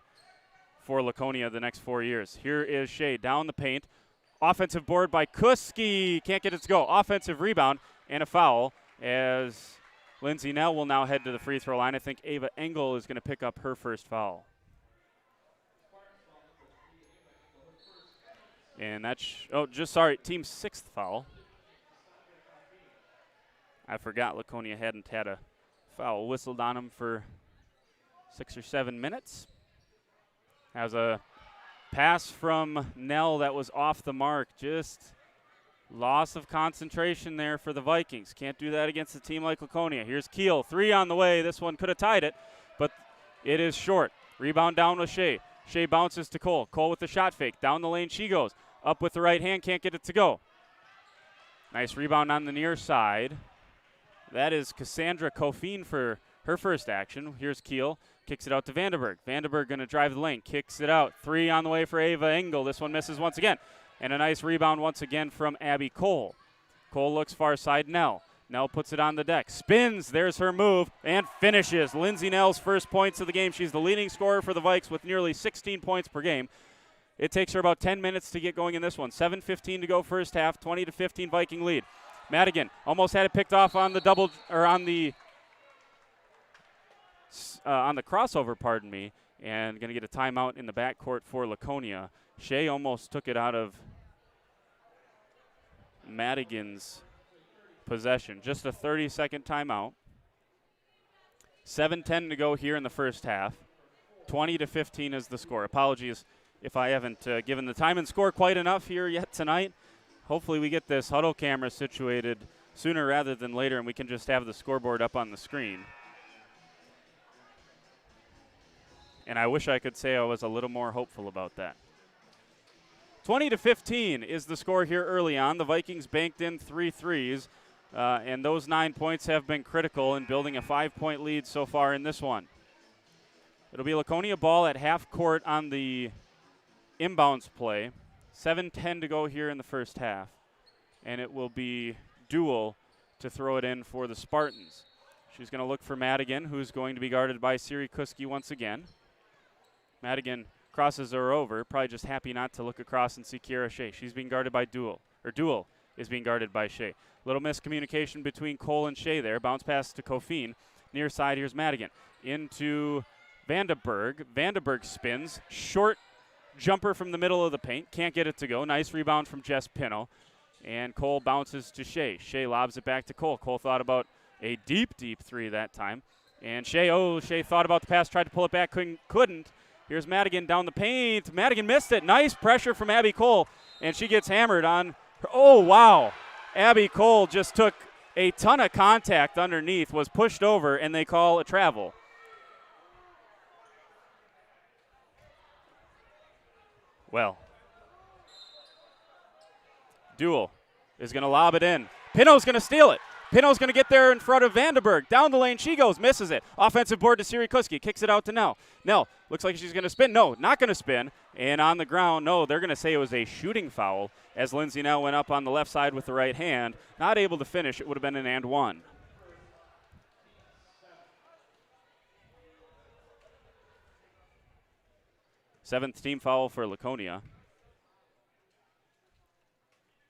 for Laconia the next 4 years. Here is Shea down the paint. Offensive board by Kuski. Can't get it to go. Offensive rebound and a foul as Lindsay Nell will now head to the free throw line. I think Ava Engel is going to pick up her first foul. And that's, team's 6th foul. I forgot Laconia hadn't had a foul whistled on them for 6 or 7 minutes. Has a pass from Nell that was off the mark. Just loss of concentration there for the Vikings. Can't do that against a team like Laconia. Here's Keel, 3 on the way. This one could have tied it, but it is short. Rebound down with Shea. Shea bounces to Cole. Cole with the shot fake. Down the lane she goes. Up with the right hand, can't get it to go. Nice rebound on the near side. That is Cassandra Kofine for her first action. Here's Keel. Kicks it out to Vandenberg. Vandenberg going to drive the lane. Kicks it out. 3 on the way for Ava Engel. This one misses once again. And a nice rebound once again from Abby Cole. Cole looks far side. Nell. Nell puts it on the deck. Spins. There's her move. And finishes. Lindsay Nell's first points of the game. She's the leading scorer for the Vikes with nearly 16 points per game. It takes her about 10 minutes to get going in this one. 7:15 to go first half. 20-15 Viking lead. Madigan almost had it picked off on the crossover, pardon me, and going to get a timeout in the backcourt for Laconia. Shea almost took it out of Madigan's possession. Just a 30-second timeout. 7:10 to go here in the first half. 20-15 is the score. Apologies if I haven't given the time and score quite enough here yet tonight. Hopefully we get this huddle camera situated sooner rather than later, and we can just have the scoreboard up on the screen. And I wish I could say I was a little more hopeful about that. 20-15 is the score here early on. The Vikings banked in 3 threes, and those 9 points have been critical in building a 5-point lead so far in this one. It'll be Laconia ball at half court on the inbounds play. 7:10 to go here in the first half, and it will be Duel to throw it in for the Spartans. She's going to look for Madigan, who's going to be guarded by Siri Kuski once again. Madigan crosses her over, probably just happy not to look across and see Kiera Shea. She's being guarded by Duel, or Duel is being guarded by Shea. Little miscommunication between Cole and Shea there. Bounce pass to Kofine. Near side, here's Madigan. Into Vandenberg. Vandenberg spins. Short jumper from the middle of the paint. Can't get it to go. Nice rebound from Jess Pino. And Cole bounces to Shea. Shea lobs it back to Cole. Cole thought about a deep three that time. And Shea thought about the pass, tried to pull it back, couldn't. Here's Madigan down the paint. Madigan missed it. Nice pressure from Abby Cole. And she gets hammered on her. Oh, wow. Abby Cole just took a ton of contact underneath, was pushed over, and they call a travel. Well, Duel is going to lob it in. Pino's going to steal it. Pino's going to get there in front of Vandenberg. Down the lane she goes, misses it. Offensive board to Siri Kuski, kicks it out to Nell. Nell looks like she's going to spin. No, not going to spin. And on the ground, no, they're going to say it was a shooting foul as Lindsay Nell went up on the left side with the right hand. Not able to finish. It would have been an and one. Seventh team foul for Laconia.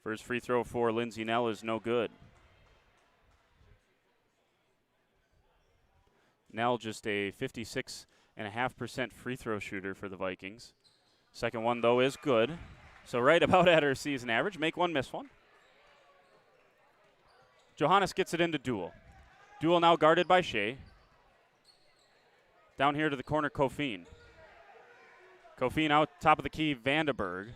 First free throw for Lindsay Nell is no good. Nell just a 56.5% free throw shooter for the Vikings. Second one, though, is good. So right about at her season average. Make one, miss one. Johannes gets it into Duel. Duel now guarded by Shea. Down here to the corner, Kofine. Kofine out top of the key, Vandenberg.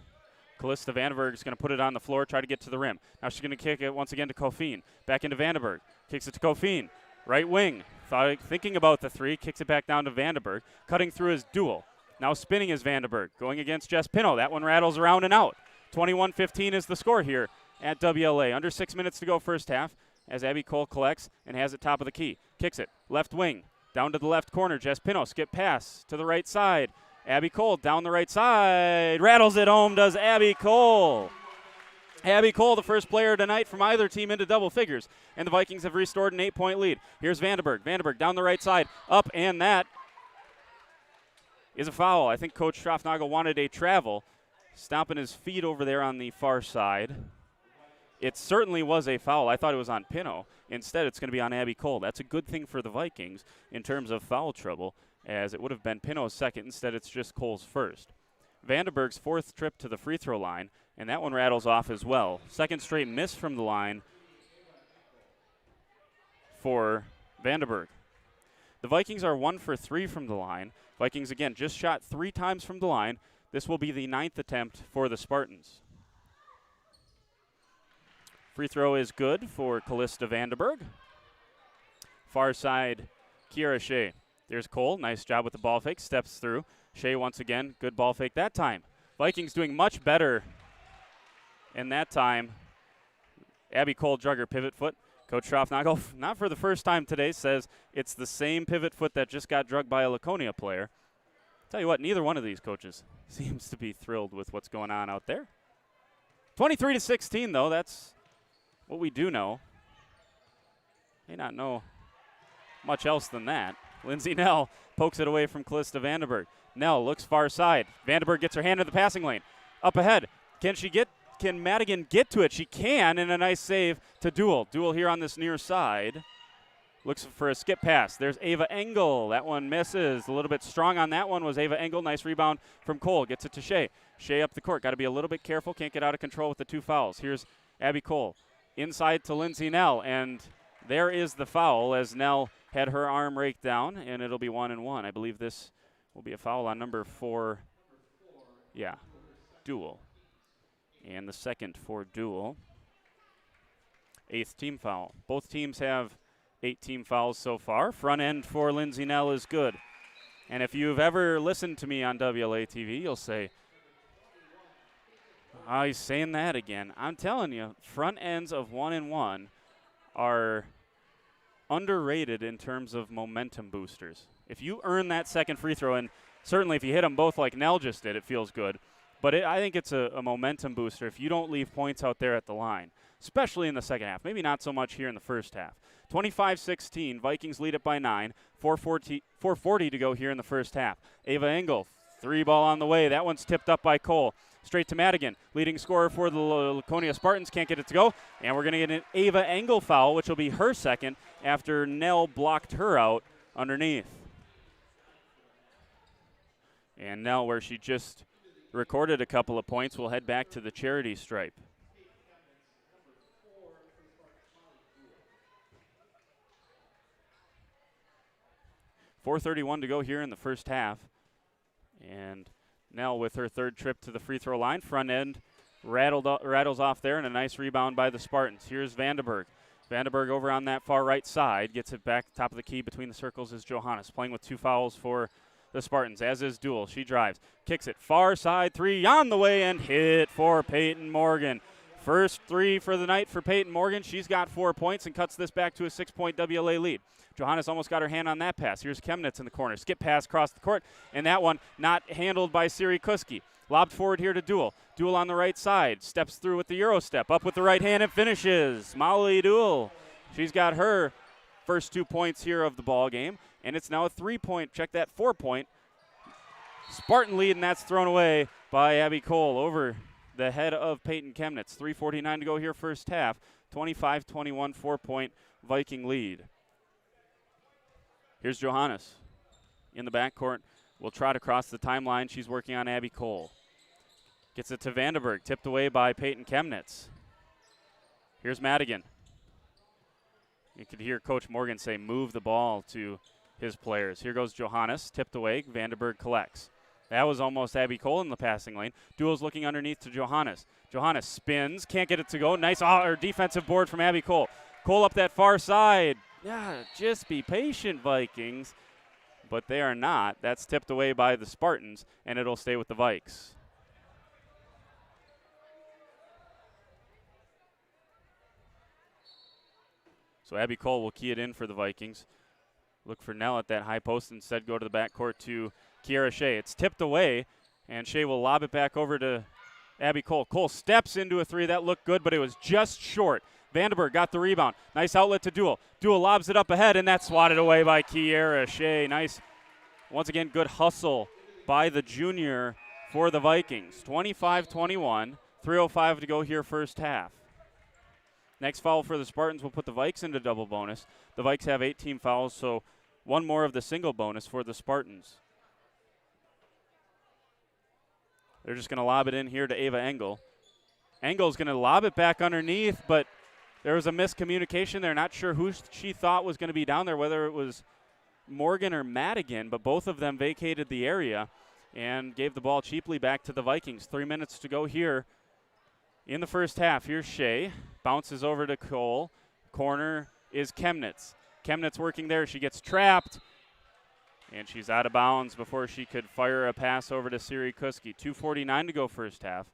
Callista Vandenberg is going to put it on the floor, try to get to the rim. Now she's going to kick it once again to Kofine. Back into Vandenberg. Kicks it to Kofine. Right wing. Thinking about the three. Kicks it back down to Vandenberg. Cutting through his Duel. Now spinning is Vandenberg. Going against Jess Pino. That one rattles around and out. 21-15 is the score here at WLA. Under 6 minutes to go first half as Abby Cole collects and has it top of the key. Kicks it. Left wing. Down to the left corner. Jess Pino. Skip pass to the right side. Abby Cole down the right side. Rattles it home, does Abby Cole. Abby Cole, the first player tonight from either team into double figures. And the Vikings have restored an 8-point lead. Here's Vandenberg. Vandenberg down the right side. Up, and that is a foul. I think Coach Schaffnagel wanted a travel. Stomping his feet over there on the far side. It certainly was a foul. I thought it was on Pino. Instead, it's going to be on Abby Cole. That's a good thing for the Vikings in terms of foul trouble, as it would have been Pino's second. Instead, it's just Cole's first. Vandenberg's fourth trip to the free throw line, and that one rattles off as well. Second straight miss from the line for Vandenberg. The Vikings are 1 for 3 from the line. Vikings, again, just shot 3 times from the line. This will be the 9th attempt for the Spartans. Free throw is good for Callista Vandenberg. Far side, Kiera Shea. There's Cole. Nice job with the ball fake. Steps through. Shea once again. Good ball fake that time. Vikings doing much better. And that time, Abby Cole jugger pivot foot. Coach Schaffnagel, not for the first time today, says it's the same pivot foot that just got drugged by a Laconia player. Tell you what, neither one of these coaches seems to be thrilled with what's going on out there. 23-16, though. That's what we do know. May not know much else than that. Lindsay Nell pokes it away from Callista Vandenberg. Nell looks far side. Vandenberg gets her hand in the passing lane. Up ahead. Can Madigan get to it? She can, and a nice save to Duel. Duel here on this near side. Looks for a skip pass. There's Ava Engel. That one misses. A little bit strong on that one was Ava Engel. Nice rebound from Cole. Gets it to Shea. Shea up the court. Got to be a little bit careful. Can't get out of control with the 2 fouls. Here's Abby Cole. Inside to Lindsay Nell, and there is the foul as Nell had her arm raked down, and it'll be 1-1. I believe this will be a foul on number 4. Yeah, Duel. And the second for Duel. 8th team foul. Both teams have 8 team fouls so far. Front end for Lindsay Nell is good. And if you've ever listened to me on WLA TV, you'll say, oh, he's saying that again. I'm telling you, front ends of 1-1 are underrated in terms of momentum boosters. If you earn that second free throw, and certainly if you hit them both like Nell just did, it feels good. But I think it's a momentum booster if you don't leave points out there at the line, especially in the second half. Maybe not so much here in the first half. 25-16, Vikings lead it by 9. 4:40 to go here in the first half. Ava Engel, 3 ball on the way. That one's tipped up by Cole. Straight to Madigan, leading scorer for the Laconia Spartans. Can't get it to go. And we're going to get an Ava Engel foul, which will be her second after Nell blocked her out underneath. And Nell, where she just recorded a couple of points, will head back to the charity stripe. .431 to go here in the first half. And Nell with her 3rd trip to the free throw line. Front end rattles off there, and a nice rebound by the Spartans. Here's Vandenberg. Vandenberg over on that far right side. Gets it back top of the key between the circles is Johannes, playing with 2 fouls for the Spartans, as is Duel. She drives, kicks it, far side 3 on the way, and hit for Peyton Morgan. First 3 for the night for Peyton Morgan. She's got 4 points and cuts this back to a 6-point WLA lead. Johannes almost got her hand on that pass. Here's Chemnitz in the corner. Skip pass across the court, and that one not handled by Siri Kuski. Lobbed forward here to Duel. Duel on the right side. Steps through with the Euro step. Up with the right hand and finishes. Molly Duel. She's got her first 2 points here of the ball game, and it's now a 3-point, check that, 4-point Spartan lead, and that's thrown away by Abby Cole over the head of Peyton Chemnitz. 3:49 to go here first half. 25-21, 4-point Viking lead. Here's Johannes in the backcourt. Will trot across the timeline. She's working on Abby Cole. Gets it to Vandenberg, tipped away by Peyton Chemnitz. Here's Madigan. You could hear Coach Morgan say, move the ball to his players. Here goes Johannes, tipped away. Vandenberg collects. That was almost Abby Cole in the passing lane. Duel's looking underneath to Johannes. Johannes spins, can't get it to go. Nice defensive board from Abby Cole. Cole up that far side. Yeah, just be patient, Vikings. But they are not. That's tipped away by the Spartans, and it'll stay with the Vikes. So Abby Cole will key it in for the Vikings. Look for Nell at that high post. Instead, go to the backcourt to Kiara Shea. It's tipped away, and Shea will lob it back over to Abby Cole. Cole steps into a three. That looked good, but it was just short. Vandenberg got the rebound. Nice outlet to Duel. Duel lobs it up ahead, and that's swatted away by Kiara Shea. Nice, once again, good hustle by the junior for the Vikings. 25-21, 3:05 to go here first half. Next foul for the Spartans will put the Vikes into double bonus. The Vikes have 18 fouls, so one more of the single bonus for the Spartans. They're just going to lob it in here to Ava Engel. Engel's going to lob it back underneath, but there was a miscommunication there. Not sure who she thought was going to be down there, whether it was Morgan or Madigan, but both of them vacated the area and gave the ball cheaply back to the Vikings. 3 minutes to go here in the first half. Here's Shea. Bounces over to Cole. Corner is Chemnitz. Chemnitz working there. She gets trapped, and she's out of bounds before she could fire a pass over to Siri Kuski. 2:49 to go first half.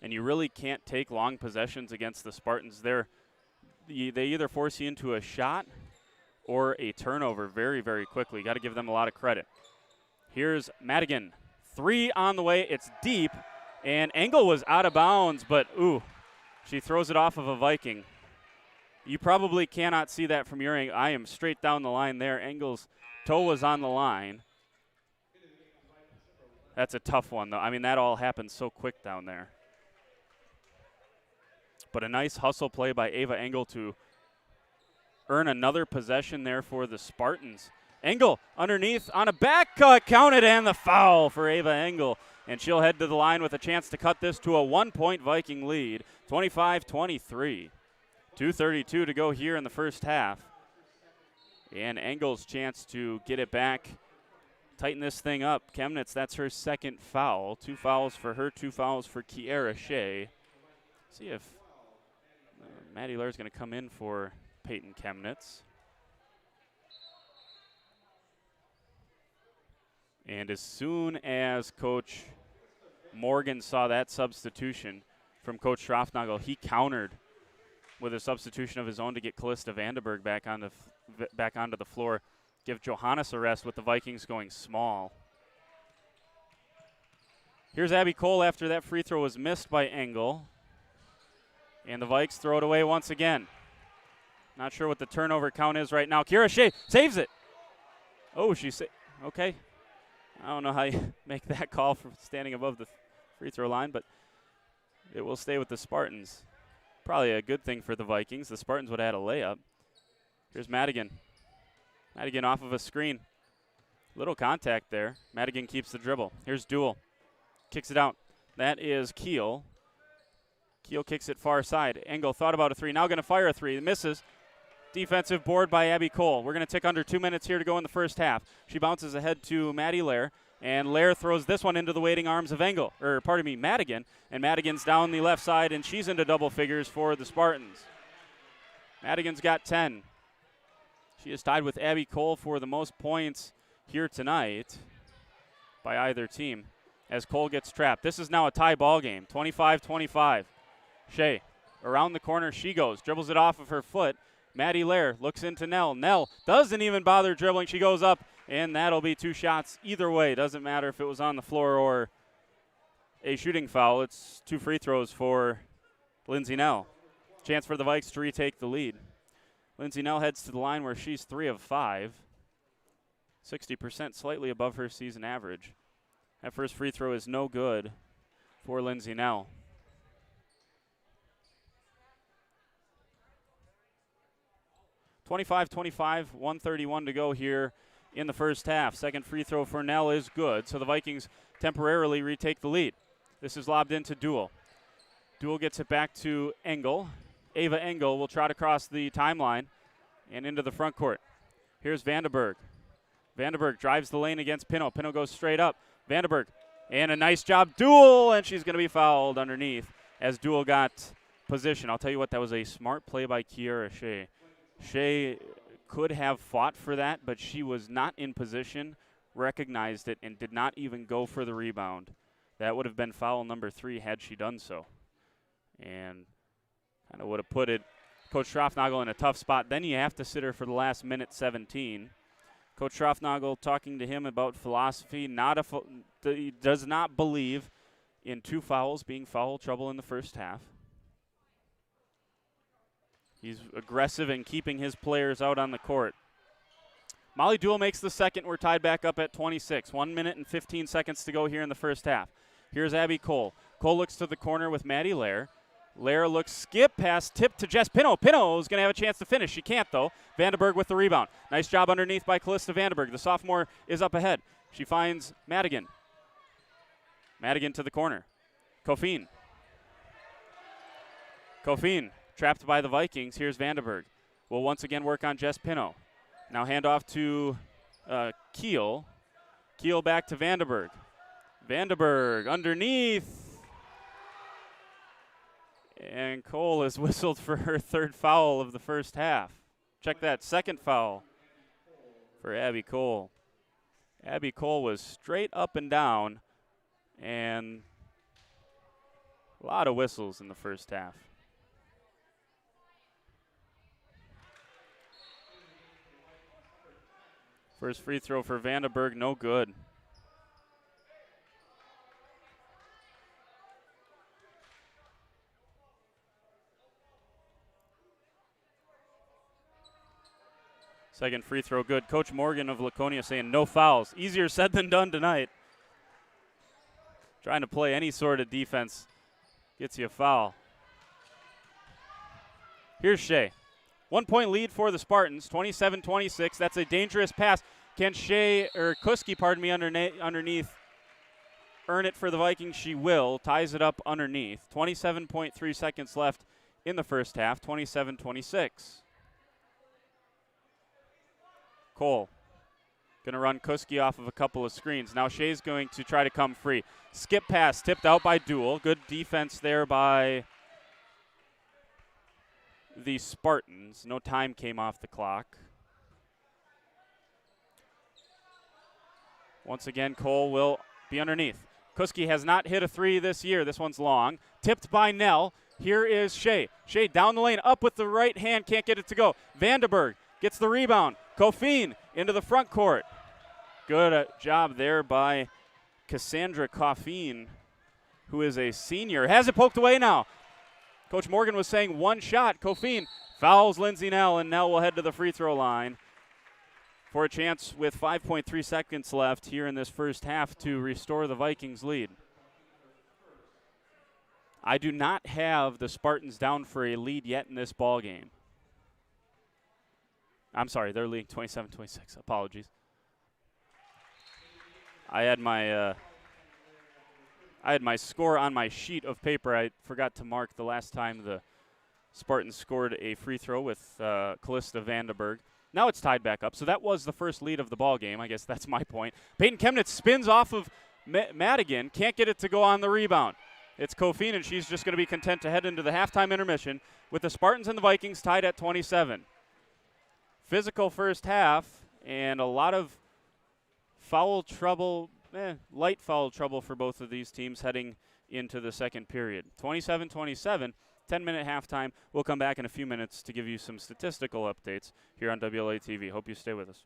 And you really can't take long possessions against the Spartans. They either force you into a shot or a turnover very, very quickly. Got to give them a lot of credit. Here's Madigan. Three on the way. It's deep. And Engel was out of bounds, but, she throws it off of a Viking. You probably cannot see that from your angle. I am straight down the line there. Engel's toe was on the line. That's a tough one, though. I mean, that all happened so quick down there. But a nice hustle play by Ava Engel to earn another possession there for the Spartans. Engel underneath on a back cut, counted, and the foul for Ava Engel. And she'll head to the line with a chance to cut this to a 1-point Viking lead, 25-23. 2:32 to go here in the first half. And Engel's chance to get it back, tighten this thing up. Chemnitz, that's her second foul. 2 fouls for her, 2 fouls for Kiara Shea. See if Maddie Lair's going to come in for Peyton Chemnitz. And as soon as Coach Morgan saw that substitution from Coach Schroffnagel, he countered with a substitution of his own to get Callista Vandenberg back onto the floor. Give Johannes a rest with the Vikings going small. Here's Abby Cole after that free throw was missed by Engel. And the Vikes throw it away once again. Not sure what the turnover count is right now. Kiara Shea saves it. Oh, okay. I don't know how you make that call from standing above the free throw line, but it will stay with the Spartans. Probably a good thing for the Vikings. The Spartans would have had a layup. Here's Madigan. Madigan off of a screen. Little contact there. Madigan keeps the dribble. Here's Duel. Kicks it out. That is Keel. Keel kicks it far side. Engel thought about a three. Now going to fire a three. Misses. Defensive board by Abby Cole. We're going to tick under 2 minutes here to go in the first half. She bounces ahead to Maddie Lair, and Lair throws this one into the waiting arms of Madigan. And Madigan's down the left side, and she's into double figures for the Spartans. Madigan's got 10. She is tied with Abby Cole for the most points here tonight by either team as Cole gets trapped. This is now a tie ball game, 25-25. Shea around the corner she goes, dribbles it off of her foot. Maddie Lair looks into Nell. Nell doesn't even bother dribbling. She goes up, and that'll be 2 shots either way. Doesn't matter if it was on the floor or a shooting foul. It's 2 free throws for Lindsay Nell. Chance for the Vikes to retake the lead. Lindsay Nell heads to the line where she's 3 of 5. 60%, slightly above her season average. That first free throw is no good for Lindsay Nell. (25-25), 1:31 to go here in the first half. Second free throw for Nell is good, so the Vikings temporarily retake the lead. This is lobbed into Duel. Duel gets it back to Engel. Ava Engel will trot across the timeline and into the front court. Here's Vandenberg. Vandenberg drives the lane against Pino. Pino goes straight up. Vandenberg, and a nice job, Duel, and she's going to be fouled underneath as Duel got position. I'll tell you what, that was a smart play by Kiara Shea. Shea could have fought for that, but she was not in position, recognized it, and did not even go for the rebound. That would have been foul number 3 had she done so. And kind of would have put Coach Schroffnagel in a tough spot. Then you have to sit her for the last minute 17. Coach Schroffnagel talking to him about philosophy. He does not believe in 2 fouls being foul trouble in the first half. He's aggressive in keeping his players out on the court. Molly Duel makes the second. We're tied back up at 26. 1 minute and 15 seconds to go here in the first half. Here's Abby Cole. Cole looks to the corner with Maddie Lair. Lair looks skip pass, tip to Jess Pino. Pino is going to have a chance to finish. She can't, though. Vandenberg with the rebound. Nice job underneath by Callista Vandenberg. The sophomore is up ahead. She finds Madigan. Madigan to the corner. Kofin. Kofin trapped by the Vikings. Here's Vandenberg. Will once again work on Jess Pino. Now hand off to Keel. Keel back to Vandenberg. Vandenberg underneath. And Cole is whistled for her 3rd foul of the first half. Check that, 2nd foul for Abby Cole. Abby Cole was straight up and down, and a lot of whistles in the first half. First free throw for Vandenberg, no good. Second free throw good. Coach Morgan of Laconia saying no fouls. Easier said than done tonight. Trying to play any sort of defense gets you a foul. Here's Shea. 1 point lead for the Spartans, 27-26. That's a dangerous pass. Can Kuski, underneath earn it for the Vikings? She will. Ties it up underneath. 27.3 seconds left in the first half, 27-26. Cole going to run Kuski off of a couple of screens. Now Shea's going to try to come free. Skip pass tipped out by Duel. Good defense there by the Spartans. No time came off the clock. Once again, Cole will be underneath. Kuski has not hit a 3 this year. This one's long. Tipped by Nell. Here is Shea. Shea down the lane, up with the right hand, can't get it to go. Vandenberg gets the rebound. Kofin into the front court. Good job there by Cassandra Kofin, who is a senior. Has it poked away now. Coach Morgan was saying one shot. Kofin fouls Lindsay Nell, and Nell will head to the free throw line for a chance with 5.3 seconds left here in this first half to restore the Vikings lead. I do not have the Spartans down for a lead yet in this ball game. I'm sorry, they're leading 27-26. Apologies. I had my score on my sheet of paper. I forgot to mark the last time the Spartans scored a free throw with Callista Vandenberg. Now it's tied back up. So that was the first lead of the ball game. I guess that's my point. Peyton Chemnitz spins off of Madigan. Can't get it to go on the rebound. It's Kofin, and she's just going to be content to head into the halftime intermission with the Spartans and the Vikings tied at 27. Physical first half and a lot of foul trouble, light foul trouble for both of these teams heading into the second period. 27-27, 10-minute halftime. We'll come back in a few minutes to give you some statistical updates here on WLA TV. Hope you stay with us.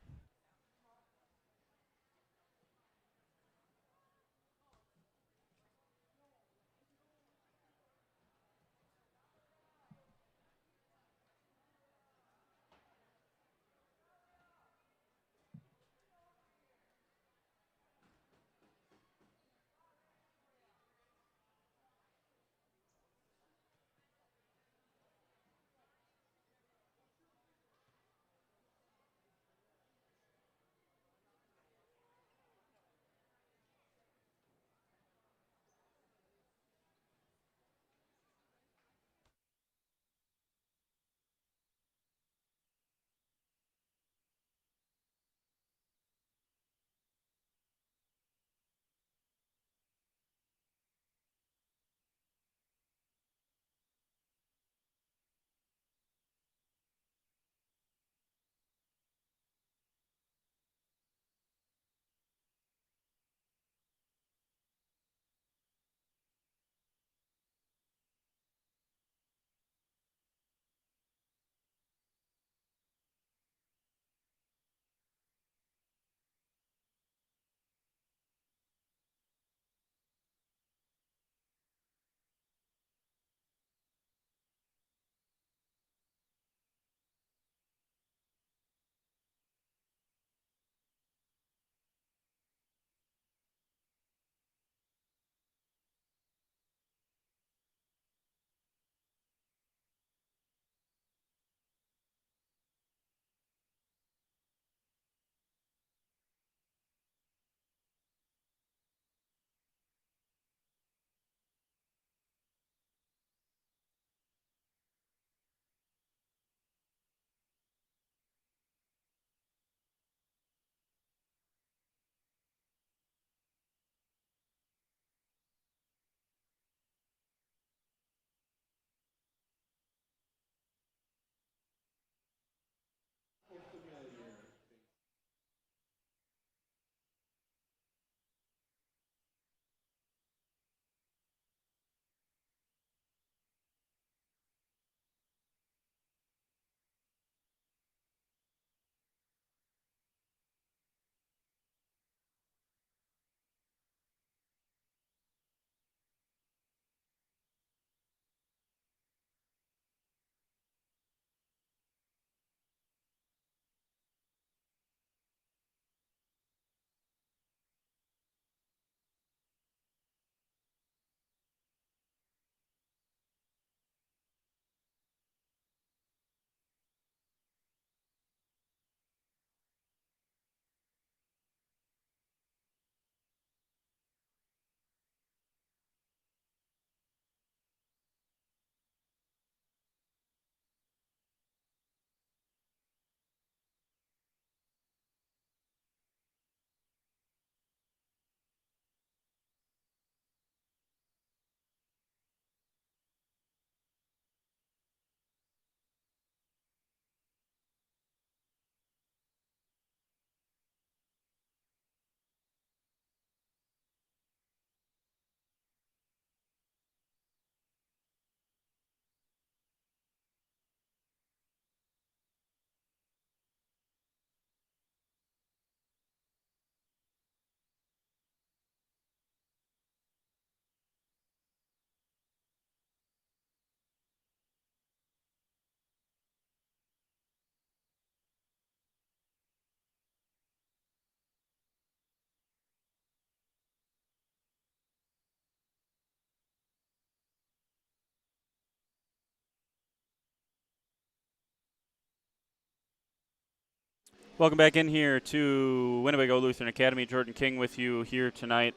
Welcome back in here to Winnebago Lutheran Academy. Jordan King with you here tonight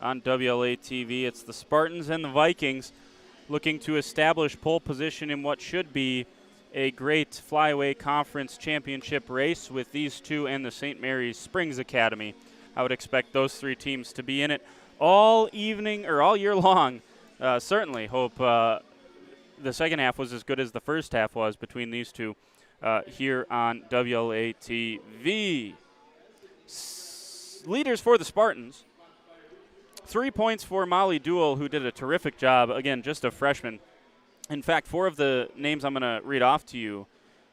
on WLA TV. It's the Spartans and the Vikings looking to establish pole position in what should be a great Flyway Conference championship race with these two and the St. Mary's Springs Academy. I would expect those three teams to be in it all evening or all year long. Certainly hope the second half was as good as the first half was between these two. Here on WLA TV. Leaders for the Spartans. 3 points for Molly Duell, who did a terrific job. Again, just a freshman. In fact, 4 of the names I'm going to read off to you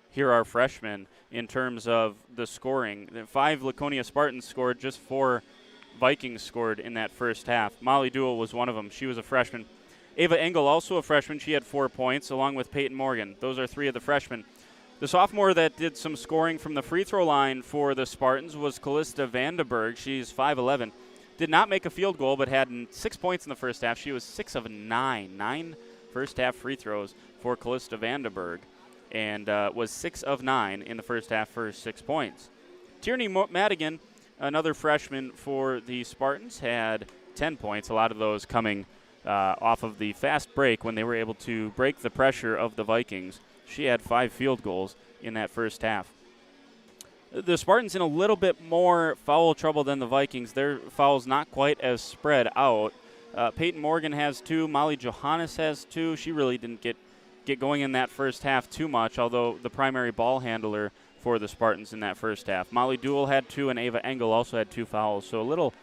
here are freshmen in terms of the scoring. 5 Laconia Spartans scored, just 4 Vikings scored in that first half. Molly Duell was one of them. She was a freshman. Ava Engel, also a freshman. She had 4 points, along with Peyton Morgan. Those are 3 of the freshmen. The sophomore that did some scoring from the free throw line for the Spartans was Callista Vandenberg. She's 5'11". Did not make a field goal, but had 6 points in the first half. She was 6 of 9. 9 first half free throws for Callista Vandenberg, and was 6 of 9 in the first half for 6 points. Tierney Madigan, another freshman for the Spartans, had 10 points, a lot of those coming off of the fast break when they were able to break the pressure of the Vikings. She had 5 field goals in that first half. The Spartans in a little bit more foul trouble than the Vikings. Their fouls not quite as spread out. Peyton Morgan has 2. Molly Johannes has 2. She really didn't get going in that first half too much, although the primary ball handler for the Spartans in that first half. Molly Duell had 2, and Ava Engel also had 2 fouls. So a little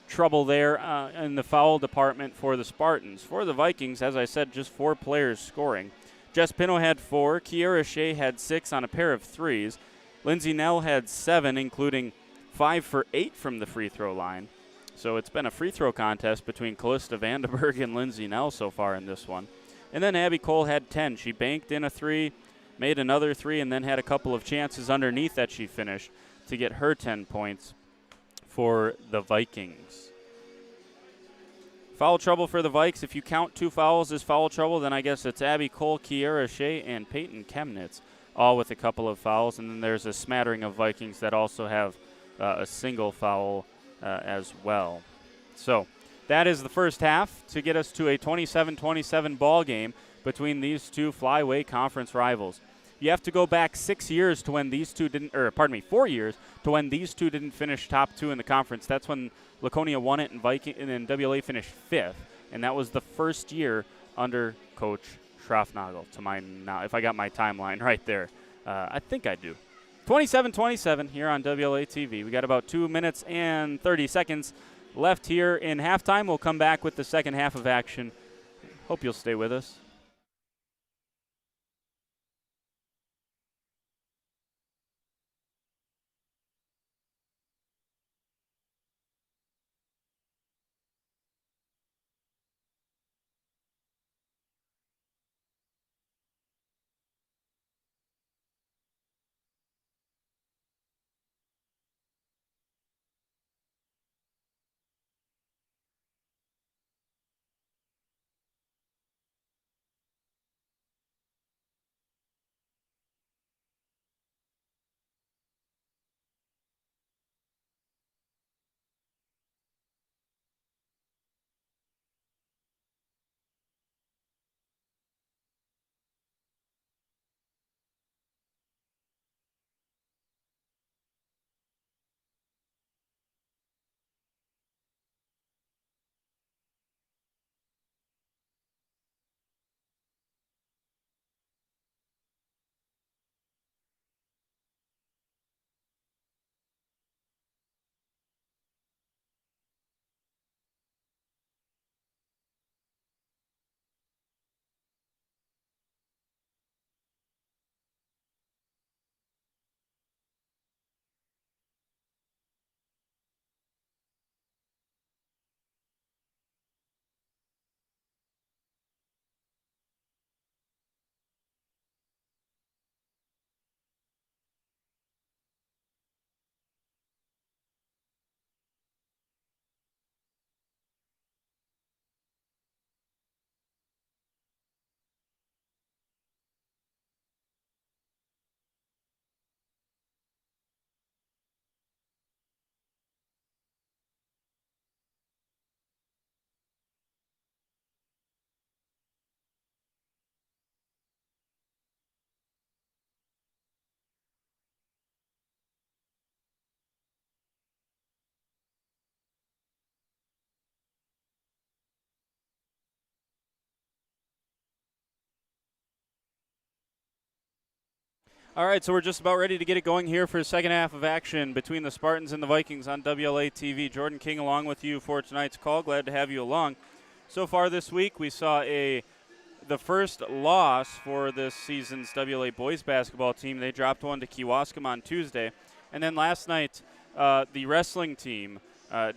trouble there in the foul department for the Spartans. For the Vikings, as I said, just 4 players scoring. Jess Pino had 4. Kiera Shea had 6 on a pair of threes. Lindsay Nell had 7, including 5 for 8 from the free throw line. So it's been a free throw contest between Callista Vandenberg and Lindsay Nell so far in this one. And then Abby Cole had 10. She banked in a 3, made another 3, and then had a couple of chances underneath that she finished to get her 10 points for the Vikings. Foul trouble for the Vikes. If you count 2 fouls as foul trouble, then I guess it's Abby Cole, Kiera Shea, and Peyton Chemnitz, all with a couple of fouls. And then there's a smattering of Vikings that also have a single foul as well. So that is the first half to get us to a 27-27 ball game between these two Flyway Conference rivals. You have to go back 6 years to when these two didn't, 4 years to when these two didn't finish top 2 in the conference. That's when Laconia won it, and then WLA finished 5th, and that was the first year under Coach Schraffnagel. If I got my timeline right there, I think I do. 27-27 here on WLA TV. We got about 2 minutes and 30 seconds left here in halftime. We'll come back with the second half of action. Hope you'll stay with us. All right, so we're just about ready to get it going here for the second half of action between the Spartans and the Vikings on WLA TV. Jordan King along with you for tonight's call. Glad to have you along. So far this week, we saw the first loss for this season's WLA boys basketball team. They dropped one to Kewaskum on Tuesday. And then last night, the wrestling team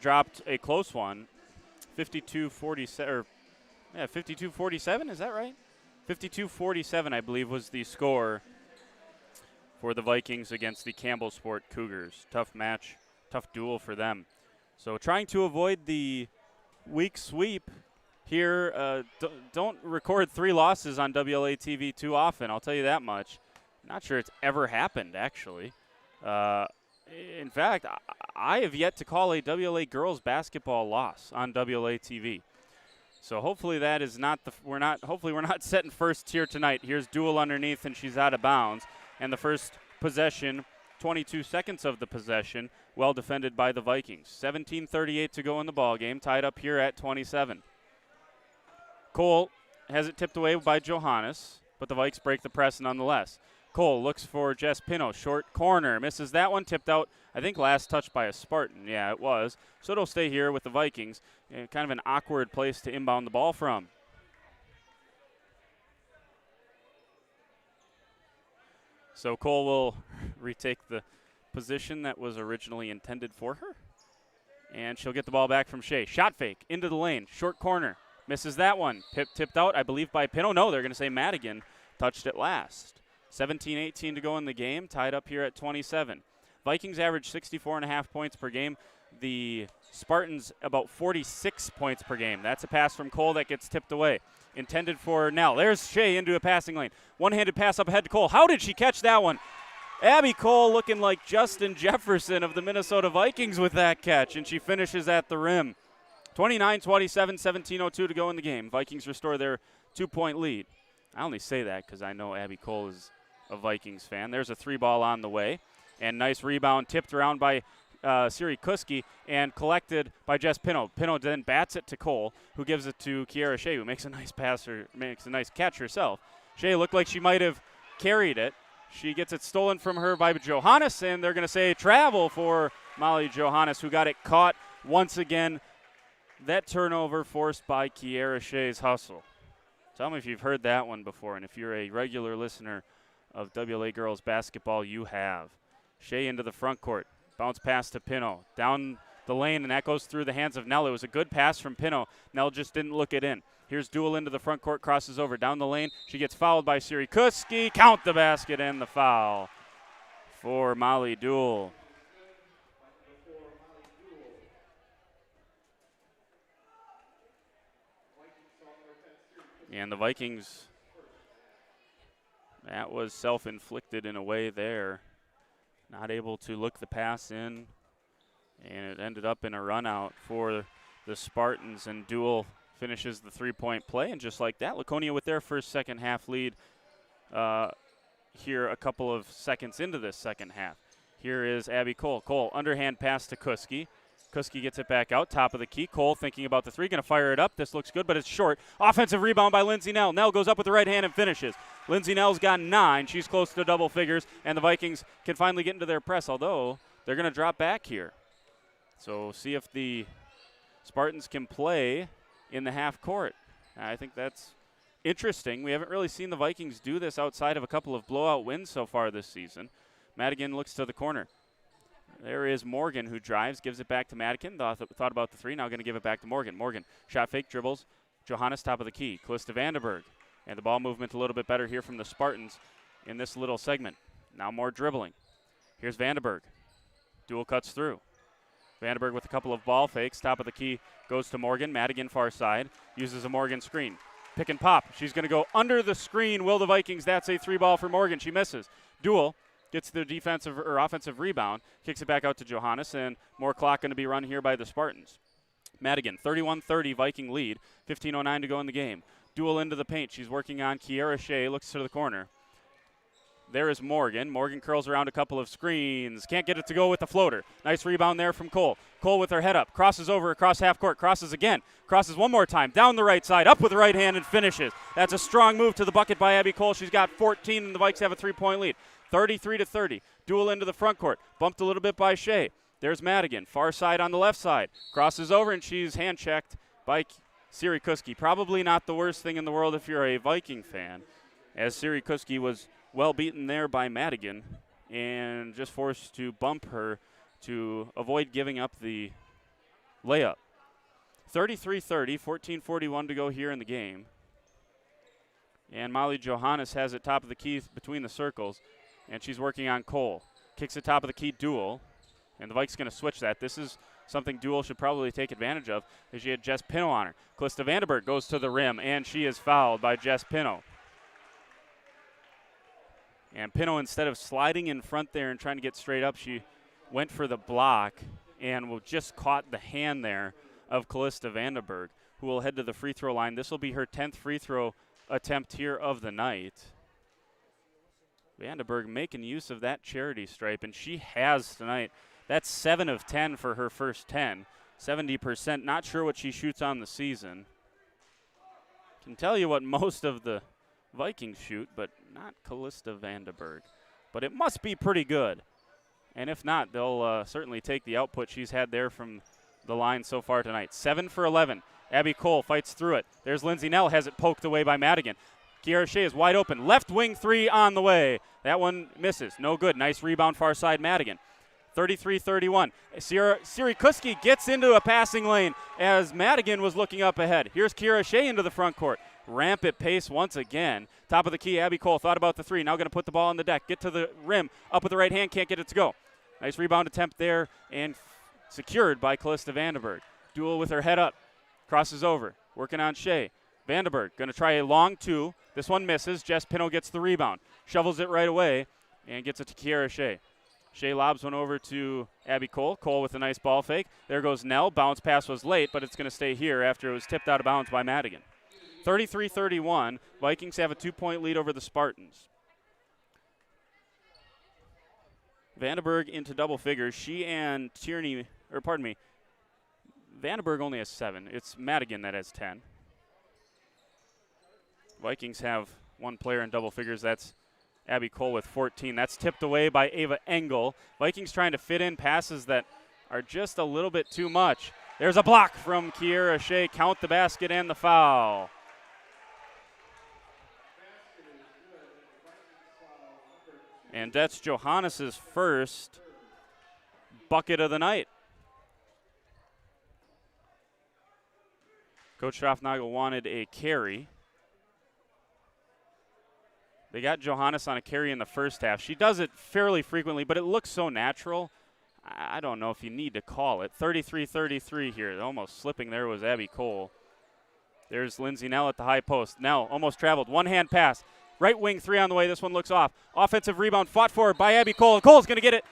dropped a close one, 52-47, 52-47, is that right? 52-47, I believe, was the score for the Vikings against the Campbell Sport Cougars. Tough match, tough duel for them. So trying to avoid the week sweep here, don't record 3 losses on WLA TV too often, I'll tell you that much. Not sure it's ever happened, actually. In fact, I have yet to call a WLA girls basketball loss on WLA TV. So hopefully that is not hopefully we're not setting first here tonight. Here's duel underneath, and she's out of bounds. And the first possession, 22 seconds of the possession, well defended by the Vikings. 17:38 to go in the ball game, tied up here at 27. Cole has it tipped away by Johannes, but the Vikes break the press nonetheless. Cole looks for Jess Pino, short corner, misses that one, tipped out, I think last touch by a Spartan. Yeah, it was. So it'll stay here with the Vikings. Kind of an awkward place to inbound the ball from. So Cole will retake the position that was originally intended for her. And she'll get the ball back from Shea. Shot fake into the lane. Short corner. Misses that one. Tipped out, I believe, by Pino. No, they're going to say Madigan touched it last. 17-18 to go in the game. Tied up here at 27. Vikings average 64.5 points per game. The Spartans about 46 points per game. That's a pass from Cole that gets tipped away. Intended for Nell. There's Shea into a passing lane. One-handed pass up ahead to Cole. How did she catch that one? Abby Cole looking like Justin Jefferson of the Minnesota Vikings with that catch, and she finishes at the rim. 29-27, 17:02 to go in the game. Vikings restore their 2-point lead. I only say that because I know Abby Cole is a Vikings fan. There's a 3-ball on the way, and nice rebound tipped around by Siri Kuski and collected by Jess Pino. Pino then bats it to Cole, who gives it to Kiara Shea, who makes a nice pass or makes a nice catch herself. Shea looked like she might have carried it. She gets it stolen from her by Johannes, and they're going to say travel for Molly Johannes, who got it caught once again. That turnover forced by Kiara Shea's hustle. Tell me if you've heard that one before, and if you're a regular listener of WLA girls basketball, you have. Shea into the front court. Bounce pass to Pino. Down the lane, and that goes through the hands of Nell. It was a good pass from Pino. Nell just didn't look it in. Here's Duel into the front court, crosses over. Down the lane, she gets fouled by Siri Kuski. Count the basket and the foul for Molly Duel. And the Vikings, that was self-inflicted in a way there. Not able to look the pass in, and it ended up in a run-out for the Spartans, and Duel finishes the 3-point play, and just like that, Laconia with their first second-half lead here a couple of seconds into this second half. Here is Abby Cole. Cole, underhand pass to Kuski. Kuski gets it back out, top of the key. Cole thinking about the 3, going to fire it up. This looks good, but it's short. Offensive rebound by Lindsay Nell. Nell goes up with the right hand and finishes. Lindsay Nell's got 9. She's close to double figures, and the Vikings can finally get into their press, although they're going to drop back here. So see if the Spartans can play in the half court. I think that's interesting. We haven't really seen the Vikings do this outside of a couple of blowout wins so far this season. Madigan looks to the corner. There is Morgan, who drives, gives it back to Madigan. Thought about the 3, now going to give it back to Morgan. Morgan, shot fake, dribbles. Johannes, top of the key. Callista Vandenberg. And the ball movement a little bit better here from the Spartans in this little segment. Now more dribbling. Here's Vandenberg. Duel cuts through. Vandenberg with a couple of ball fakes. Top of the key goes to Morgan. Madigan far side. Uses a Morgan screen. Pick and pop. She's going to go under the screen. Will the Vikings? That's a 3-ball for Morgan. She misses. Duel gets the defensive or offensive rebound. Kicks it back out to Johannes, and more clock going to be run here by the Spartans. Madigan, 31-30 Viking lead. 15:09 to go in the game. Duel into the paint. She's working on Kiara Shea. Looks to the corner. There is Morgan. Morgan curls around a couple of screens. Can't get it to go with the floater. Nice rebound there from Cole. Cole with her head up. Crosses over across half court. Crosses again. Crosses one more time. Down the right side. Up with the right hand and finishes. That's a strong move to the bucket by Abby Cole. She's got 14 and the Vikes have a 3-point lead. 33-30. Duel into the front court. Bumped a little bit by Shea. There's Madigan. Far side on the left side. Crosses over and she's hand checked by Siri Kuski. Probably not the worst thing in the world if you're a Viking fan, as Siri Kuski was well beaten there by Madigan and just forced to bump her to avoid giving up the layup. 33-30, 14:41 to go here in the game. And Molly Johannes has it top of the key between the circles, and she's working on Cole. Kicks it top of the key, Duel, and the Vikes going to switch that. This is something Duel should probably take advantage of, as she had Jess Pino on her. Callista Vandenberg goes to the rim, and she is fouled by Jess Pino. And Pino, instead of sliding in front there and trying to get straight up, she went for the block and just caught the hand there of Callista Vandenberg, who will head to the free throw line. This will be her 10th free throw attempt here of the night. Vandenberg making use of that charity stripe, and she has tonight. That's 7 of 10 for her first 10. 70%. Not sure what she shoots on the season. Can tell you what most of the Vikings shoot, but not Callista Vandenberg. But it must be pretty good. And if not, they'll certainly take the output she's had there from the line so far tonight. 7 for 11. Abby Cole fights through it. There's Lindsay Nell, has it poked away by Madigan. Kiara Shea is wide open. Left wing three on the way. That one misses. No good. Nice rebound far side Madigan. 33-31. Siri Kuski gets into a passing lane as Madigan was looking up ahead. Here's Kiara Shea into the front court. Rampant pace once again. Top of the key, Abby Cole thought about the three. Now going to put the ball on the deck. Get to the rim. Up with the right hand. Can't get it to go. Nice rebound attempt there and secured by Callista Vandenberg. Duel with her head up. Crosses over. Working on Shea. Vandenberg going to try a long two. This one misses. Jess Pino gets the rebound. Shovels it right away and gets it to Kiara Shea. Shea lobs one over to Abby Cole. Cole with a nice ball fake. There goes Nell. Bounce pass was late, but it's going to stay here after it was tipped out of bounds by Madigan. 33-31. Vikings have a 2-point lead over the Spartans. Vandenberg into double figures. She and Vandenberg only has 7. It's Madigan that has 10. Vikings have one player in double figures. That's Abby Cole with 14. That's tipped away by Ava Engel. Vikings trying to fit in passes that are just a little bit too much. There's a block from Kiara Shea. Count the basket and the foul. And that's Johannes' first bucket of the night. Coach Schaffnagel wanted a carry. They got Johannes on a carry in the first half. She does it fairly frequently, but it looks so natural. I don't know if you need to call it. 33-33 here. Almost slipping there was Abby Cole. There's Lindsay Nell at the high post. Nell almost traveled. One-hand pass. Right wing three on the way. This one looks off. Offensive rebound fought forward by Abby Cole. Cole's going to get it.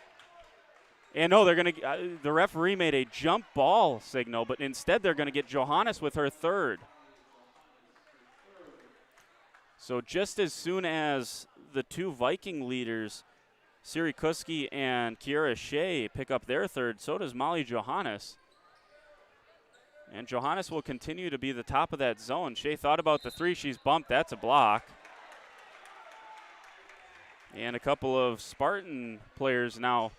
And no, they're going to. The referee made a jump ball signal, but instead they're going to get Johannes with her third. So just as soon as the two Viking leaders, Siri Kuski and Kiara Shea, pick up their third, so does Molly Johannes. And Johannes will continue to be the top of that zone. Shea thought about the three. She's bumped. That's a block. And a couple of Spartan players now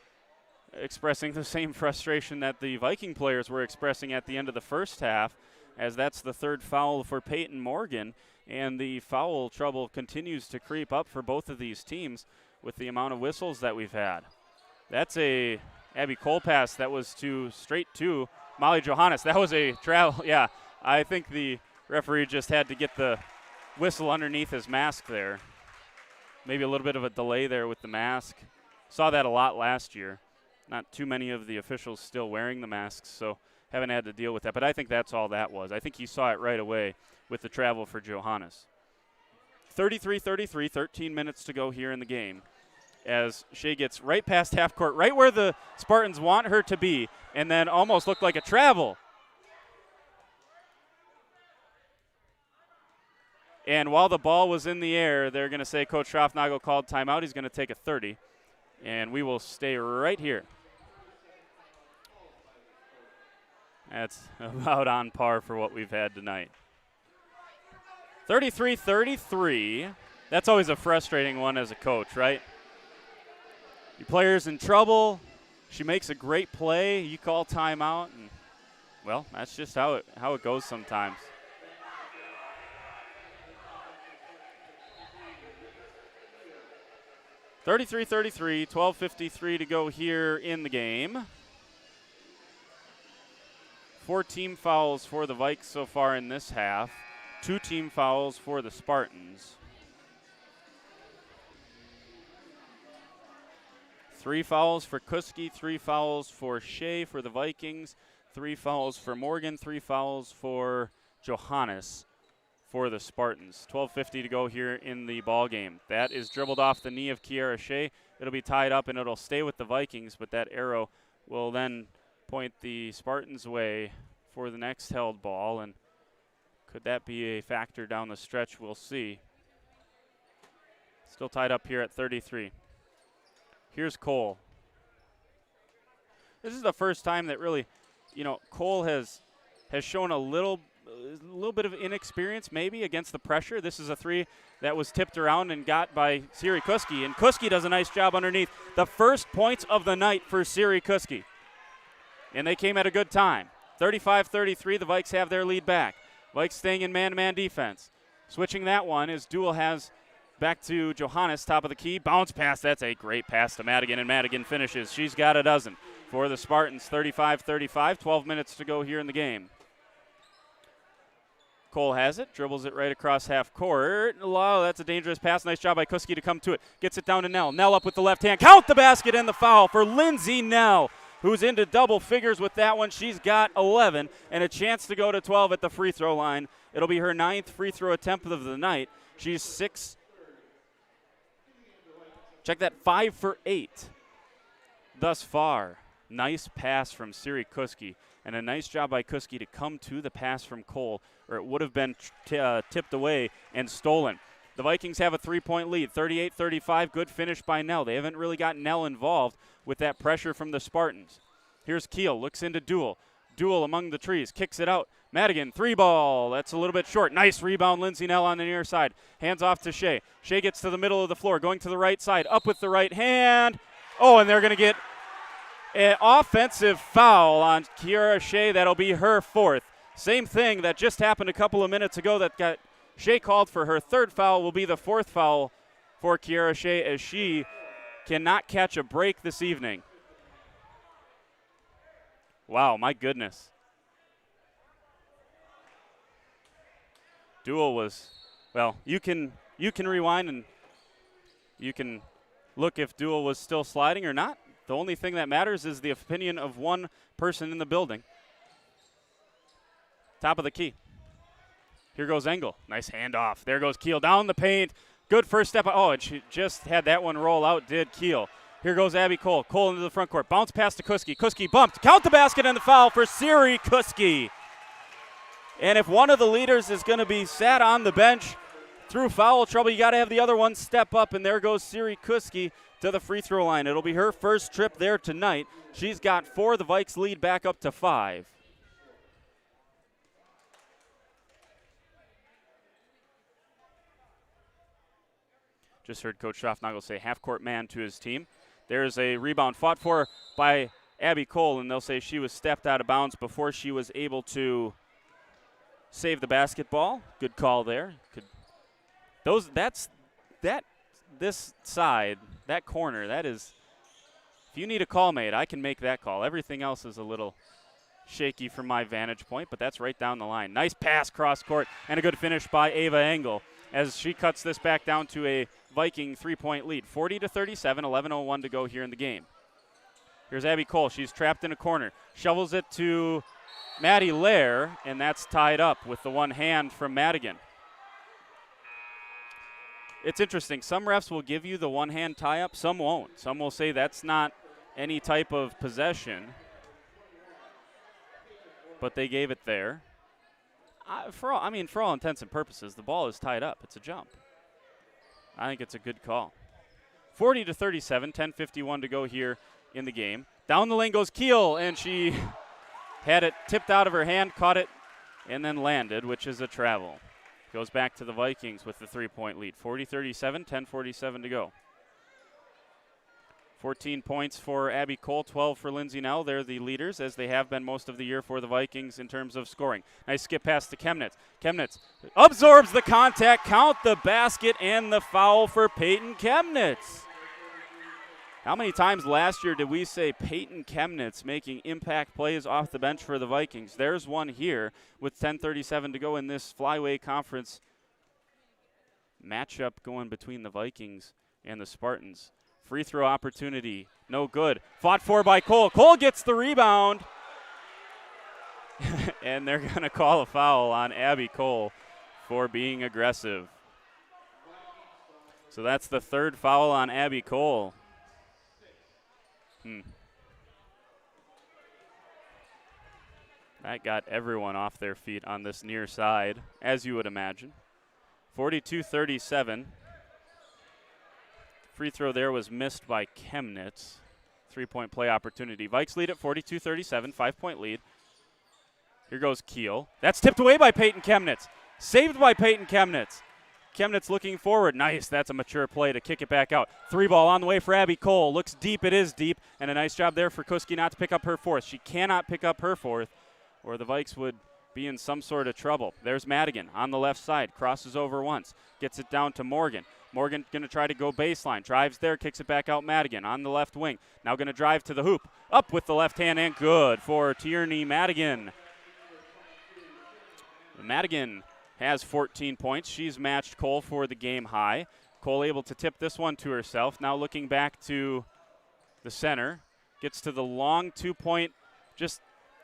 expressing the same frustration that the Viking players were expressing at the end of the first half, as that's the third foul for Peyton Morgan. And the foul trouble continues to creep up for both of these teams with the amount of whistles that we've had. That's a Abby Cole pass that was straight to Molly Johannes. That was a travel. Yeah, I think the referee just had to get the whistle underneath his mask there. Maybe a little bit of a delay there with the mask. Saw that a lot last year. Not too many of the officials still wearing the masks, so haven't had to deal with that. But I think that's all that was. I think he saw it right away with the travel for Johannes. 33-33, 13 minutes to go here in the game, as Shea gets right past half court, right where the Spartans want her to be, and then almost looked like a travel. And while the ball was in the air, they're going to say Coach Schroffnagel called timeout. He's going to take a 30. And we will stay right here. That's about on par for what we've had tonight. 33-33. That's always a frustrating one as a coach, right? Your player's in trouble. She makes a great play. You call timeout, and, well, that's just how it goes sometimes. (33-33), 12:53 to go here in the game. 4 team fouls for the Vikes so far in this half. 2 team fouls for the Spartans. 3 fouls for Kuski, 3 fouls for Shea for the Vikings, 3 fouls for Morgan, 3 fouls for Johannes for the Spartans. 12:50 to go here in the ball game. That is dribbled off the knee of Kiara Shea. It'll be tied up and it'll stay with the Vikings, but that arrow will then point the Spartans' way for the next held ball, and could that be a factor down the stretch? We'll see. Still tied up here at 33. Here's Cole. This is the first time that really, Cole has shown a little bit of inexperience maybe against the pressure. This is a 3 that was tipped around and got by Siri Kuski, and Kuski does a nice job underneath. The first points of the night for Siri Kuski, and they came at a good time. 35-33, the Vikes have their lead back. Vikes staying in man-to-man defense. Switching that one as Duel has back to Johannes, top of the key. Bounce pass. That's a great pass to Madigan, and Madigan finishes. She's got a dozen for the Spartans. 35-35, 12 minutes to go here in the game. Cole has it, dribbles it right across half court. Oh, that's a dangerous pass. Nice job by Kuski to come to it. Gets it down to Nell. Nell up with the left hand. Count the basket and the foul for Lindsay Nell, who's into double figures with that one. She's got 11 and a chance to go to 12 at the free throw line. It'll be her 9th free throw attempt of the night. She's 5 for 8 thus far. Nice pass from Siri Kuski, and a nice job by Kuski to come to the pass from Cole, or it would have been tipped away and stolen. The Vikings have a 3-point lead, 38-35. Good finish by Nell. They haven't really got Nell involved with that pressure from the Spartans. Here's Keel, looks into Duel. Duel among the trees, kicks it out. Madigan, 3-ball. That's a little bit short. Nice rebound, Lindsay Nell on the near side. Hands off to Shea. Shea gets to the middle of the floor, going to the right side. Up with the right hand. Oh, and they're going to get an offensive foul on Kiara Shea. That'll be her 4th. Same thing that just happened a couple of minutes ago that got Shea called for her 3rd foul. Will be the 4th foul for Kiara Shea, as she cannot catch a break this evening. Wow, my goodness. Duel was, well, you can rewind and you can look if Duel was still sliding or not. The only thing that matters is the opinion of one person in the building. Top of the key. Here goes Engel. Nice handoff. There goes Keel down the paint. Good first step. Oh, and she just had that one roll out, did Keel. Here goes Abby Cole. Cole into the front court. Bounce pass to Kuski. Kuski bumped. Count the basket and the foul for Siri Kuski. And if one of the leaders is going to be sat on the bench through foul trouble, you got to have the other one step up, and there goes Siri Kuski to the free throw line. It'll be her first trip there tonight. She's got 4. The Vikes lead back up to 5. Just heard Coach Schroffnagel say half-court man to his team. There's a rebound fought for by Abby Cole, and they'll say she was stepped out of bounds before she was able to save the basketball. Good call there. This side, that corner, that is, if you need a call made, I can make that call. Everything else is a little shaky from my vantage point, but that's right down the line. Nice pass cross court and a good finish by Ava Engel as she cuts this back down to a Viking 3-point lead. 40-37, 11:01 to go here in the game. Here's Abby Cole. She's trapped in a corner. Shovels it to Maddie Lair, and that's tied up with the one hand from Madigan. It's interesting. Some refs will give you the one-hand tie-up. Some won't. Some will say that's not any type of possession, but they gave it there. For all intents and purposes, the ball is tied up. It's a jump. I think it's a good call. 40-37, 10:51 to go here in the game. Down the lane goes Keel, and she had it tipped out of her hand, caught it, and then landed, which is a travel. Goes back to the Vikings with the 3-point lead. 40-37, 10:47 to go. 14 points for Abby Cole, 12 for Lindsay Nell. They're the leaders, as they have been most of the year for the Vikings in terms of scoring. Nice skip pass to Chemnitz. Chemnitz absorbs the contact, count the basket, and the foul for Peyton Chemnitz. How many times last year did we say Peyton Chemnitz making impact plays off the bench for the Vikings? There's one here with 10:37 to go in this Flyway Conference matchup going between the Vikings and the Spartans. Free throw opportunity, no good. Fought for by Cole. Cole gets the rebound. And they're going to call a foul on Abby Cole for being aggressive. So that's the third foul on Abby Cole. That got everyone off their feet on this near side, as you would imagine. 42-37. Free throw there was missed by Chemnitz. 3-point play opportunity. Vikes lead at 42-37, 5-point lead. Here goes Keel. That's tipped away by Peyton Chemnitz. Saved by Peyton Chemnitz. Chemnitz looking forward. Nice. That's a mature play to kick it back out. 3-ball on the way for Abby Cole. Looks deep. It is deep. And a nice job there for Kuski not to pick up her fourth. She cannot pick up her fourth, or the Vikes would be in some sort of trouble. There's Madigan on the left side. Crosses over once. Gets it down to Morgan. Morgan going to try to go baseline. Drives there, kicks it back out Madigan on the left wing. Now going to drive to the hoop. Up with the left hand and good for Tierney Madigan. Madigan has 14 points. She's matched Cole for the game high. Cole able to tip this one to herself. Now looking back to the center. Gets to the long 2-point, just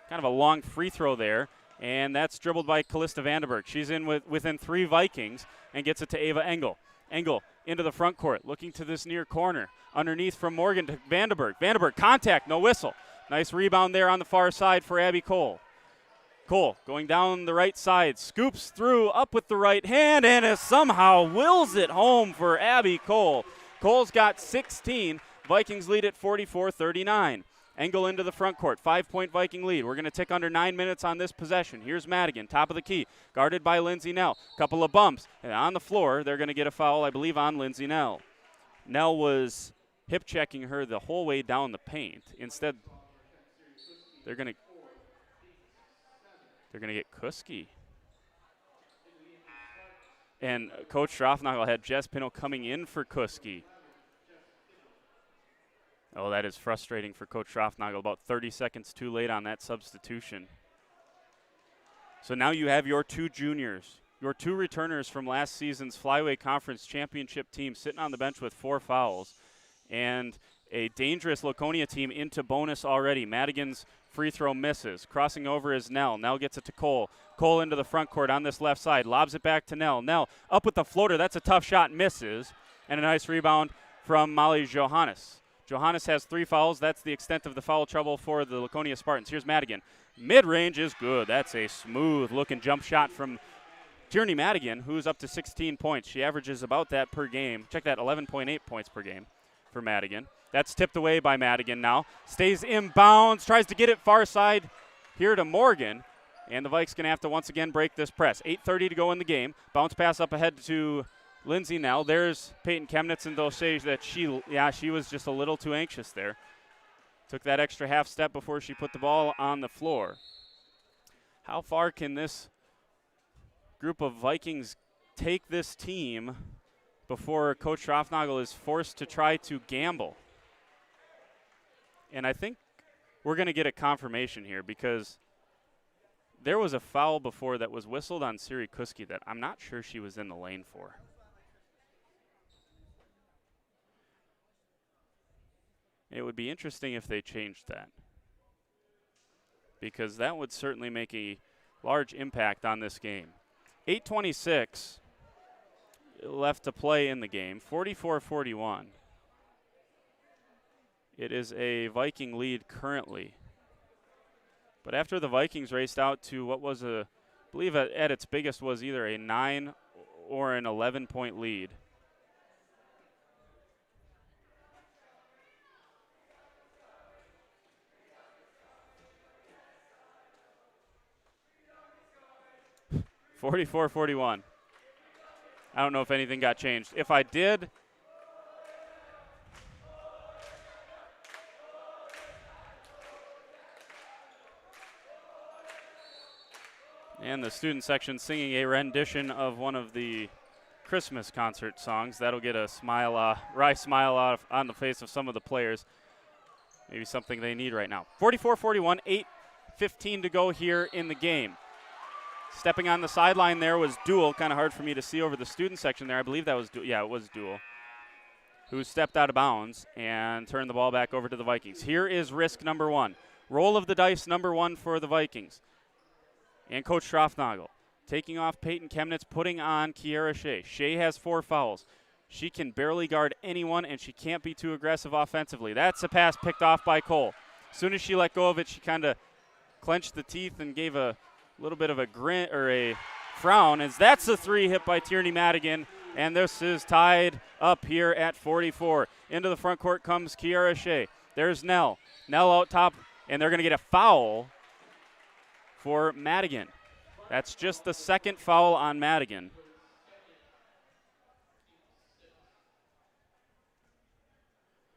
kind of a long free throw there. And that's dribbled by Callista Vandenberg. She's in within 3 Vikings and gets it to Ava Engel. Engel into the front court, looking to this near corner. Underneath from Morgan to Vandenberg. Vandenberg, contact, no whistle. Nice rebound there on the far side for Abby Cole. Cole going down the right side, scoops through, up with the right hand, and somehow wills it home for Abby Cole. Cole's got 16. Vikings lead at 44-39. Engel into the front court, 5-point Viking lead. We're going to tick under 9 minutes on this possession. Here's Madigan, top of the key, guarded by Lindsay Nell. Couple of bumps, and on the floor, they're going to get a foul, I believe, on Lindsay Nell. Nell was hip-checking her the whole way down the paint. Instead, they're going to get Kuski. And Coach Schroffnagel had Jess Pino coming in for Kuski. Oh, that is frustrating for Coach Schroffnagel. About 30 seconds too late on that substitution. So now you have your 2 juniors, your 2 returners from last season's Flyway Conference championship team sitting on the bench with 4 fouls. And a dangerous Laconia team into bonus already. Madigan's free throw misses. Crossing over is Nell. Nell gets it to Cole. Cole into the front court on this left side. Lobs it back to Nell. Nell up with the floater. That's a tough shot. Misses. And a nice rebound from Molly Johannes. Johannes has 3 fouls. That's the extent of the foul trouble for the Laconia Spartans. Here's Madigan. Mid-range is good. That's a smooth-looking jump shot from Tierney Madigan, who's up to 16 points. She averages about that per game. Check that, 11.8 points per game for Madigan. That's tipped away by Madigan now. Stays inbounds, tries to get it far side here to Morgan. And the Vikes going to have to once again break this press. 8:30 to go in the game. Bounce pass up ahead to Lindsay Nell. There's Peyton Chemnitz, and they'll say that she was just a little too anxious there. Took that extra half step before she put the ball on the floor. How far can this group of Vikings take this team before Coach Schroffnagel is forced to try to gamble? And I think we're going to get a confirmation here, because there was a foul before that was whistled on Siri Kuski that I'm not sure she was in the lane for. It would be interesting if they changed that, because that would certainly make a large impact on this game. 8:26 left to play in the game, 44-41. It is a Viking lead currently. But after the Vikings raced out to what was a believe at its biggest was either a 9 or an 11-point lead. (44-41). I don't know if anything got changed. If I did, and the student section singing a rendition of one of the Christmas concert songs. That'll get a smile, wry smile off on the face of some of the players. Maybe something they need right now. 44-41, 8:15 to go here in the game. Stepping on the sideline there was Duel. Kind of hard for me to see over the student section there. I believe that was it was Duel, who stepped out of bounds and turned the ball back over to the Vikings. Here is risk number 1. Roll of the dice number 1 for the Vikings. And Coach Strafnagel taking off Peyton Chemnitz, putting on Kiera Shea. Shea has 4 fouls. She can barely guard anyone, and she can't be too aggressive offensively. That's a pass picked off by Cole. As soon as she let go of it, she kind of clenched the teeth and gave a little bit of a grin or a frown, as that's a 3 hit by Tierney Madigan, and this is tied up here at 44. Into the front court comes Kiara Shea. There's Nell. Nell out top, and they're going to get a foul for Madigan. That's just the second foul on Madigan.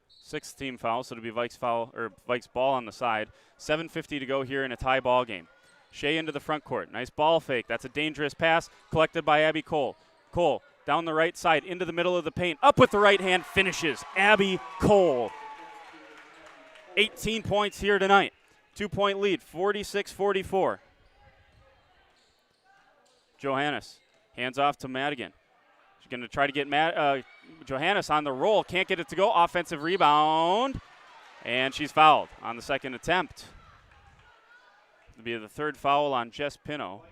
Sixth team foul, so it'll be Vikes foul or Vikes ball on the side. 7:50 to go here in a tie ball game. Shea into the front court. Nice ball fake. That's a dangerous pass collected by Abby Cole. Cole down the right side into the middle of the paint. Up with the right hand, finishes. Abby Cole. 18 points here tonight. 2-point lead, 46-44. Johannes hands off to Madigan. She's going to try to get Johannes on the roll. Can't get it to go. Offensive rebound. And she's fouled on the second attempt. It'll be the third foul on Jess Pino.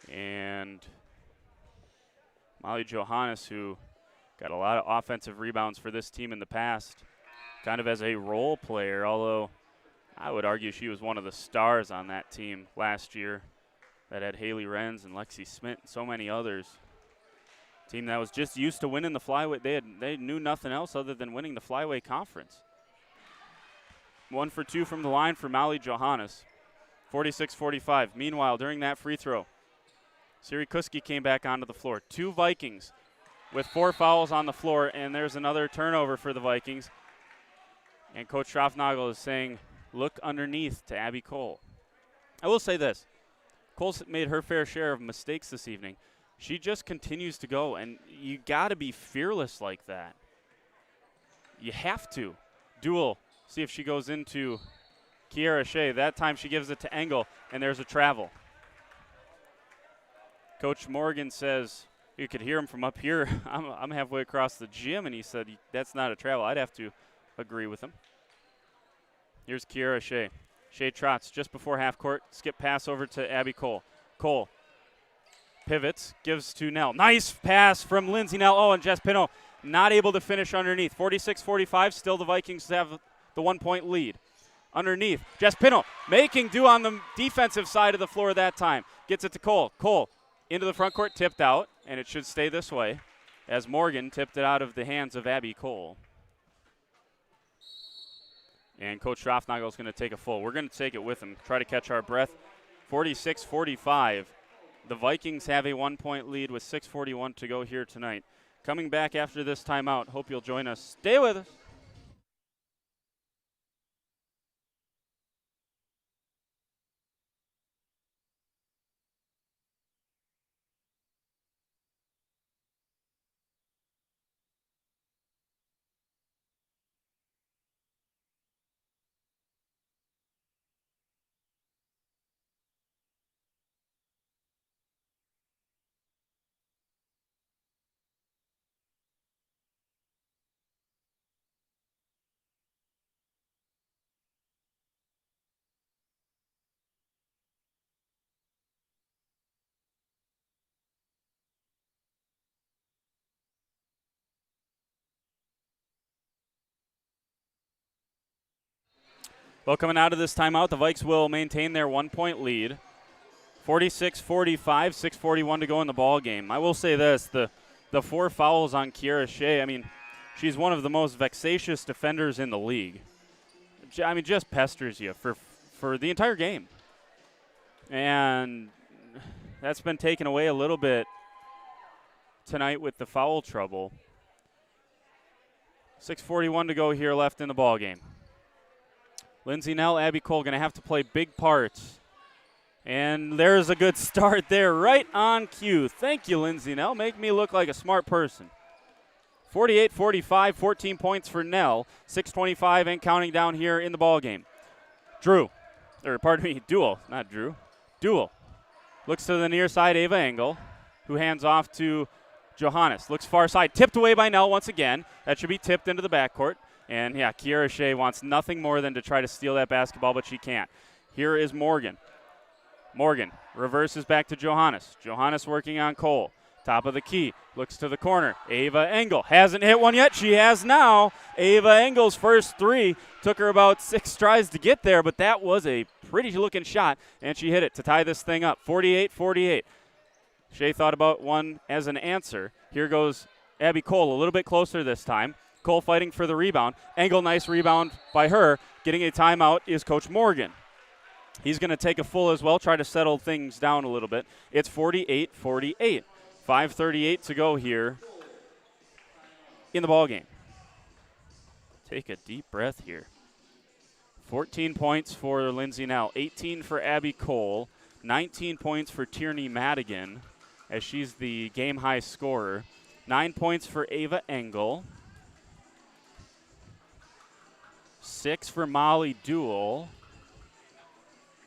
And Molly Johannes, who got a lot of offensive rebounds for this team in the past, kind of as a role player, although I would argue she was one of the stars on that team last year that had Haley Renz and Lexi Smith and so many others. Team that was just used to winning the Flyway. They knew nothing else other than winning the Flyway Conference. 1 for 2 from the line for Molly Johannes. 46-45. Meanwhile, during that free throw, Siri Kuski came back onto the floor. 2 Vikings with 4 fouls on the floor, and there's another turnover for the Vikings. And Coach Strafnagel is saying, look underneath to Abby Cole. I will say this. Cole's made her fair share of mistakes this evening. She just continues to go, and you got to be fearless like that. You have to. Duel, see if she goes into Kiera Shea. That time she gives it to Engel, and there's a travel. Coach Morgan says, you could hear him from up here. I'm halfway across the gym, and he said, that's not a travel. I'd have to agree with him. Here's Kiera Shea. Shea trots just before half court. Skip pass over to Abby Cole. Cole pivots, gives to Nell. Nice pass from Lindsay Nell. Oh, and Jess Pino not able to finish underneath. 46-45, still the Vikings have the 1-point lead. Underneath, Jess Pino making do on the defensive side of the floor that time. Gets it to Cole. Cole into the front court, tipped out, and it should stay this way as Morgan tipped it out of the hands of Abby Cole. And Coach Strafnagel is going to take a full. We're going to take it with him, try to catch our breath. 46-45. The Vikings have a 1-point lead with 6:41 to go here tonight. Coming back after this timeout. Hope you'll join us. Stay with us. Well, coming out of this timeout, the Vikes will maintain their 1-point lead. 46-45, 6:41 to go in the ball game. I will say this, the 4 fouls on Kiera Shea, I mean, she's one of the most vexatious defenders in the league. I mean, just pesters you for the entire game. And that's been taken away a little bit tonight with the foul trouble. 6:41 to go here left in the ball game. Lindsey Nell, Abby Cole going to have to play big parts. And there's a good start there, right on cue. Thank you, Lindsey Nell. Make me look like a smart person. 48-45, 14 points for Nell. 6:25 and counting down here in the ball game. Duel. Looks to the near side, Ava Engel, who hands off to Johannes. Looks far side, tipped away by Nell once again. That should be tipped into the backcourt. And, yeah, Kiera Shea wants nothing more than to try to steal that basketball, but she can't. Here is Morgan. Morgan reverses back to Johannes. Johannes working on Cole. Top of the key. Looks to the corner. Ava Engel hasn't hit one yet. She has now. Ava Engel's first 3. Took her about 6 tries to get there, but that was a pretty-looking shot, and she hit it to tie this thing up. 48-48. Shea thought about one as an answer. Here goes Abby Cole a little bit closer this time. Cole fighting for the rebound. Engel, nice rebound by her. Getting a timeout is Coach Morgan. He's going to take a full as well, try to settle things down a little bit. It's 48-48. 5:38 to go here in the ball game. Take a deep breath here. 14 points for Lindsey Nell, 18 for Abby Cole, 19 points for Tierney Madigan, as she's the game-high scorer. 9 points for Ava Engel. 6 for Molly Duell.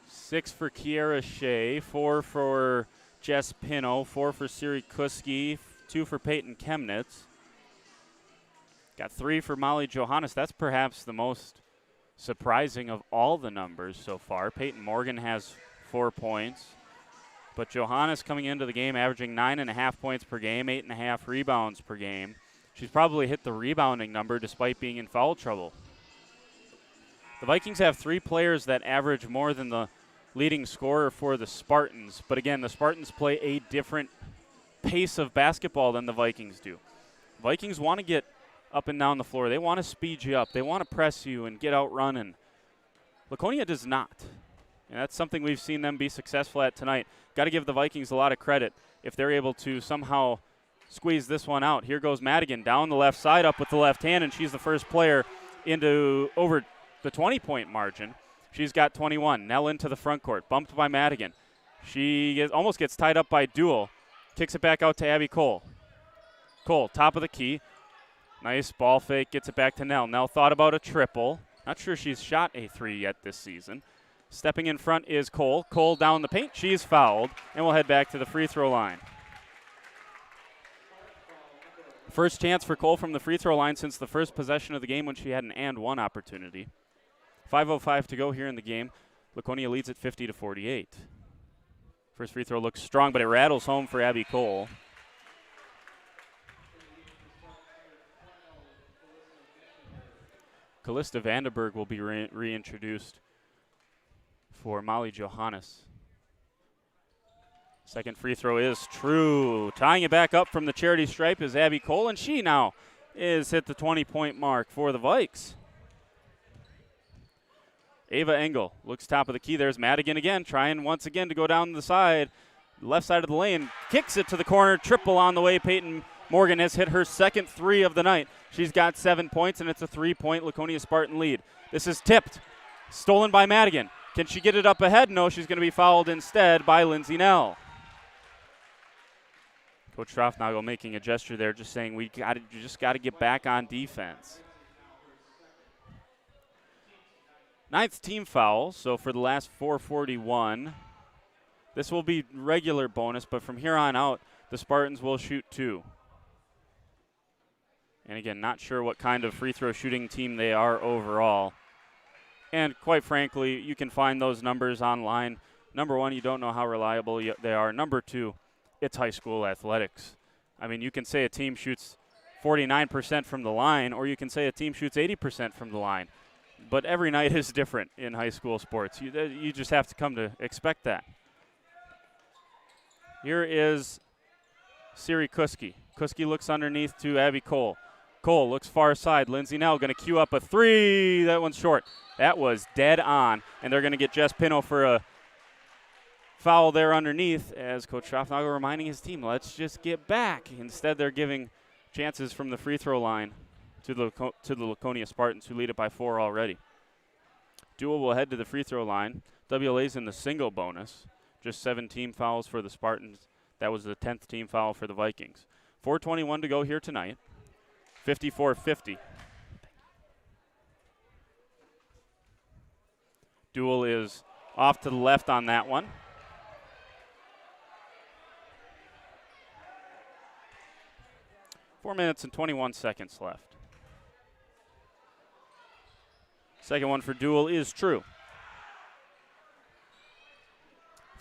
6 for Kiera Shea. 4 for Jess Pino. 4 for Siri Kuski. 2 for Peyton Chemnitz. Got 3 for Molly Johannes. That's perhaps the most surprising of all the numbers so far. Peyton Morgan has 4 points. But Johannes coming into the game averaging 9.5 points per game, 8.5 rebounds per game. She's probably hit the rebounding number despite being in foul trouble. The Vikings have 3 players that average more than the leading scorer for the Spartans. But again, the Spartans play a different pace of basketball than the Vikings do. Vikings want to get up and down the floor. They want to speed you up. They want to press you and get out running. Laconia does not. And that's something we've seen them be successful at tonight. Got to give the Vikings a lot of credit if they're able to somehow squeeze this one out. Here goes Madigan down the left side, up with the left hand, and she's the first player into over the 20-point margin. She's got 21. Nell into the front court, bumped by Madigan. She almost gets tied up by Duell. Kicks it back out to Abby Cole. Cole, top of the key. Nice ball fake, gets it back to Nell. Nell thought about a triple. Not sure she's shot a 3 yet this season. Stepping in front is Cole. Cole down the paint. She's fouled, and we'll head back to the free throw line. First chance for Cole from the free throw line since the first possession of the game when she had an and one opportunity. 5:05 to go here in the game. Laconia leads at 50-48. First free throw looks strong, but it rattles home for Abby Cole. Callista Vandenberg will be reintroduced for Molly Johannes. Second free throw is true. Tying it back up from the charity stripe is Abby Cole, and she now is hit the 20-point mark for the Vikes. Ava Engel looks top of the key. There's Madigan again, trying once again to go down the side, left side of the lane. Kicks it to the corner. Triple on the way. Peyton Morgan has hit her second 3 of the night. She's got 7 points, and it's a 3-point Laconia Spartan lead. This is tipped. Stolen by Madigan. Can she get it up ahead? No, she's going to be fouled instead by Lindsey Nell. Coach Strafnagel making a gesture there, just saying you just got to get back on defense. 9th team foul, so for the last 4:41. This will be regular bonus, but from here on out, the Spartans will shoot 2. And again, not sure what kind of free throw shooting team they are overall. And quite frankly, you can find those numbers online. Number 1, you don't know how reliable they are. Number 2, it's high school athletics. I mean, you can say a team shoots 49% from the line, or you can say a team shoots 80% from the line. But every night is different in high school sports. You just have to come to expect that. Here is Siri Kuski. Kuski looks underneath to Abby Cole. Cole looks far side. Lindsay Nell going to queue up a three. That one's short. That was dead on, and they're going to get Jess Pino for a foul there underneath, as Coach Schaffnagel reminding his team, let's just get back. Instead, they're giving chances from the free throw line to the Laconia Spartans, who lead it by 4 already. Dual will head to the free throw line. WLA's in the single bonus. Just 7 team fouls for the Spartans. That was the 10th team foul for the Vikings. 4:21 to go here tonight. 54-50. Dual is off to the left on that one. Four minutes and 21 seconds left. Second one for Dual is true.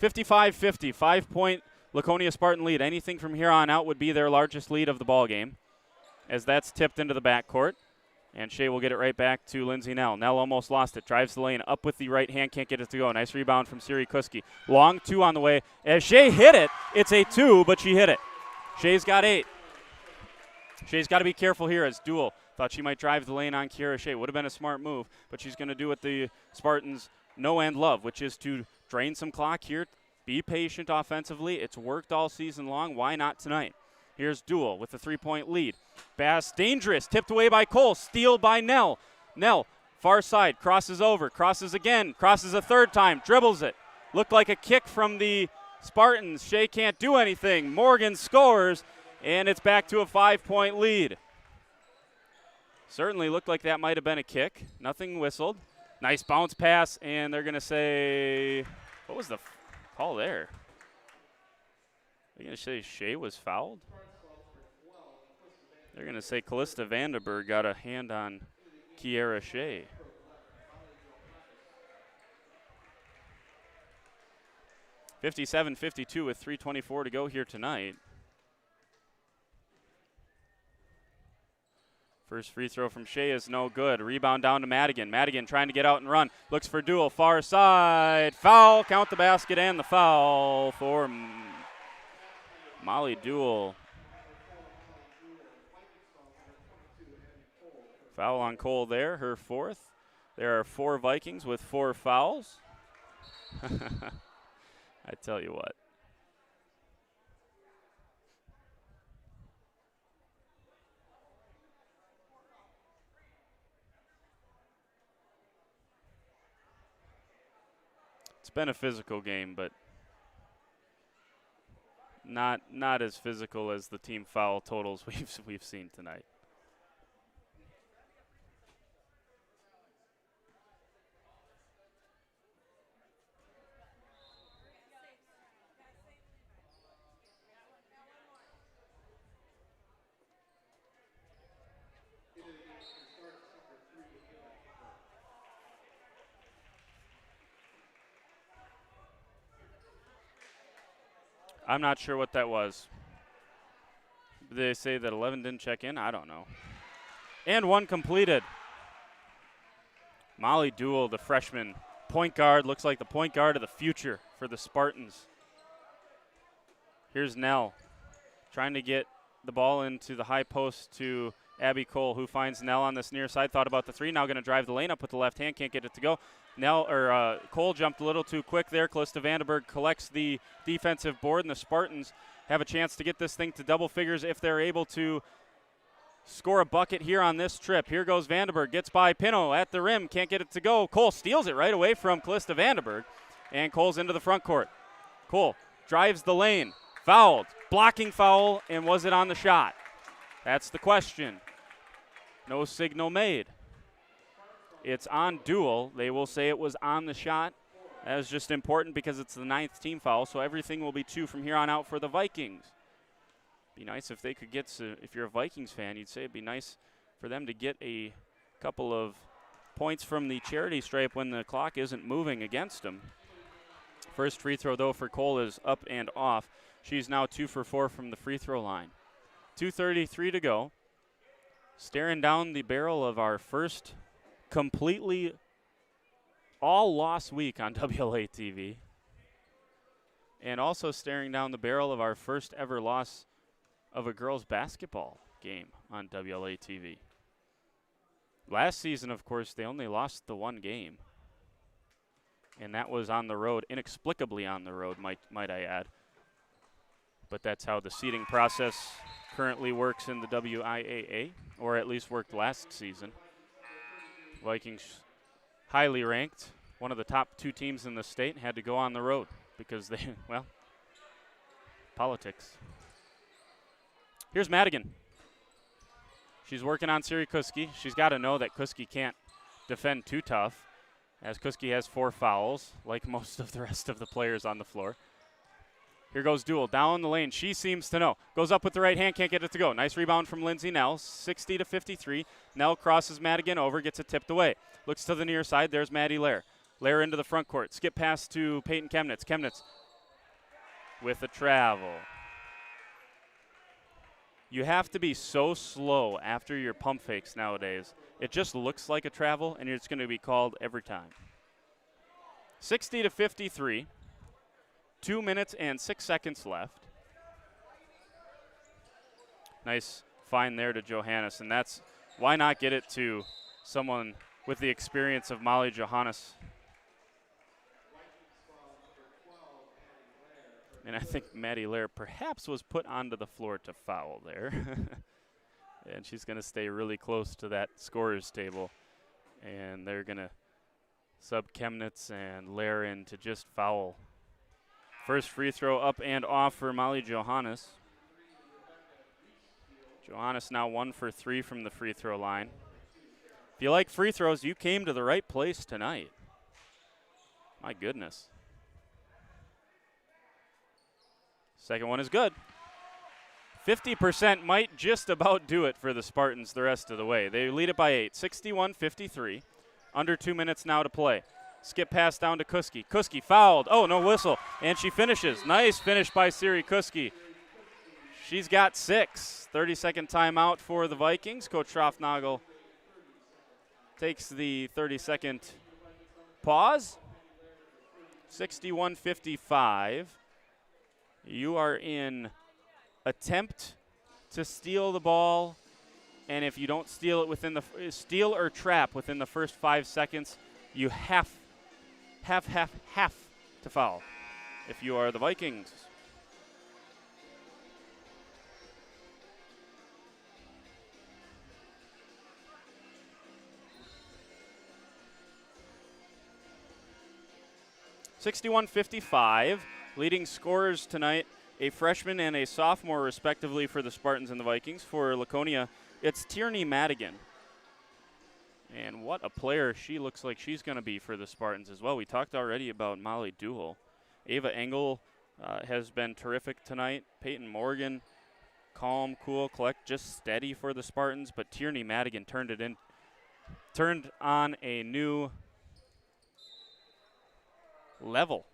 55-50, 5-point Laconia Spartan lead. Anything from here on out would be their largest lead of the ball game, as that's tipped into the backcourt. And Shea will get it right back to Lindsay Nell. Nell almost lost it. Drives the lane up with the right hand. Can't get it to go. Nice rebound from Siri Kuski. Long 2 on the way. As Shea hit it, it's a 2, but she hit it. Shea's got 8. Shea's got to be careful here as Dual thought she might drive the lane on Kiara Shea. Would have been a smart move, but she's going to do what the Spartans know and love, which is to drain some clock here, be patient offensively. It's worked all season long. Why not tonight? Here's Dual with the 3-point lead. Pass dangerous, tipped away by Cole, steal by Nell. Nell, far side, crosses over, crosses again, crosses a third time, dribbles it. Looked like a kick from the Spartans. Shea can't do anything. Morgan scores, and it's back to a 5-point lead. Certainly looked like that might have been a kick. Nothing whistled. Nice bounce pass, and they're going to say, what was the call there? They're going to say Shea was fouled? They're going to say Callista Vandenberg got a hand on Kiara Shea. (57-52) with 3:24 to go here tonight. First free throw from Shea is no good. Rebound down to Madigan. Madigan trying to get out and run. Looks for Dual. Far side. Foul. Count the basket and the foul for Molly Dual. Foul on Cole there, her 4th. There are 4 Vikings with 4 fouls. I tell you what. It's been a physical game, but not as physical as the team foul totals we've seen tonight. I'm not sure what that was. Did they say that 11 didn't check in? I don't know. And 1 completed. Molly Dual, the freshman point guard, looks like the point guard of the future for the Spartans. Here's Nell trying to get the ball into the high post to Abby Cole, who finds Nell on this near side. Thought about the 3. Now going to drive the lane up with the left hand. Can't get it to go. Cole jumped a little too quick there. Callista Vandenberg collects the defensive board, and the Spartans have a chance to get this thing to double figures if they're able to score a bucket here on this trip. Here goes Vandenberg. Gets by Pino at the rim. Can't get it to go. Cole steals it right away from Callista Vandenberg, and Cole's into the front court. Cole drives the lane. Fouled. Blocking foul, and was it on the shot? That's the question. No signal made. It's on Dual. They will say it was on the shot. That is just important because it's the 9th team foul, so everything will be 2 from here on out for the Vikings. Be nice if they could get, if you're a Vikings fan, you'd say it'd be nice for them to get a couple of points from the charity stripe when the clock isn't moving against them. First free throw, though, for Cole is up and off. She's now 2 for 4 from the free throw line. 2:33 to go. Staring down the barrel of our first completely all loss week on WLA TV. And also staring down the barrel of our first ever loss of a girls basketball game on WLA TV. Last season, of course, they only lost the one game. And that was on the road, inexplicably on the road, might I add. But that's how the seeding process currently works in the WIAA, or at least worked last season. Vikings, highly ranked, one of the top 2 teams in the state, had to go on the road because they, well, politics. Here's Madigan. She's working on Siri Kuski. She's got to know that Kuski can't defend too tough, as Kuski has 4 fouls, like most of the rest of the players on the floor. Here goes Duel down the lane. She seems to know. Goes up with the right hand, can't get it to go. Nice rebound from Lindsay Nell, 60-53. Nell crosses Madigan over, gets it tipped away. Looks to the near side. There's Maddie Lair. Lair into the front court. Skip pass to Peyton Chemnitz. Chemnitz with a travel. You have to be so slow after your pump fakes nowadays. It just looks like a travel, and it's going to be called every time. 60-53. 2 minutes and 6 seconds left. Nice find there to Johannes, and that's why not get it to someone with the experience of Molly Johannes. And I think Maddie Lair perhaps was put onto the floor to foul there. And she's going to stay really close to that scorer's table. And they're going to sub Chemnitz and Lair in to just foul. First free throw up and off for Molly Johannes. Johannes now 1 for 3 from the free throw line. If you like free throws, you came to the right place tonight. My goodness. Second one is good. 50% might just about do it for the Spartans the rest of the way. They lead it by 8, 61-53. Under 2 minutes now to play. Skip pass down to Kuski. Kuski fouled. Oh, no whistle. And she finishes. Nice finish by Siri Kuski. She's got 6. 30-second timeout for the Vikings. Coach Schroffnagel takes the 30-second pause. 61-55. You are in attempt to steal the ball, and if you don't steal it within the steal or trap within the first 5 seconds, you have to foul if you are the Vikings. (61-55). Leading scorers tonight, a freshman and a sophomore respectively for the Spartans and the Vikings. For Laconia, it's Tierney Madigan. And what a player she looks like she's going to be for the Spartans as well. We talked already about Molly Duel. Ava Engel has been terrific tonight. Peyton Morgan, calm, cool, collect, just steady for the Spartans. But Tierney Madigan turned on a new level.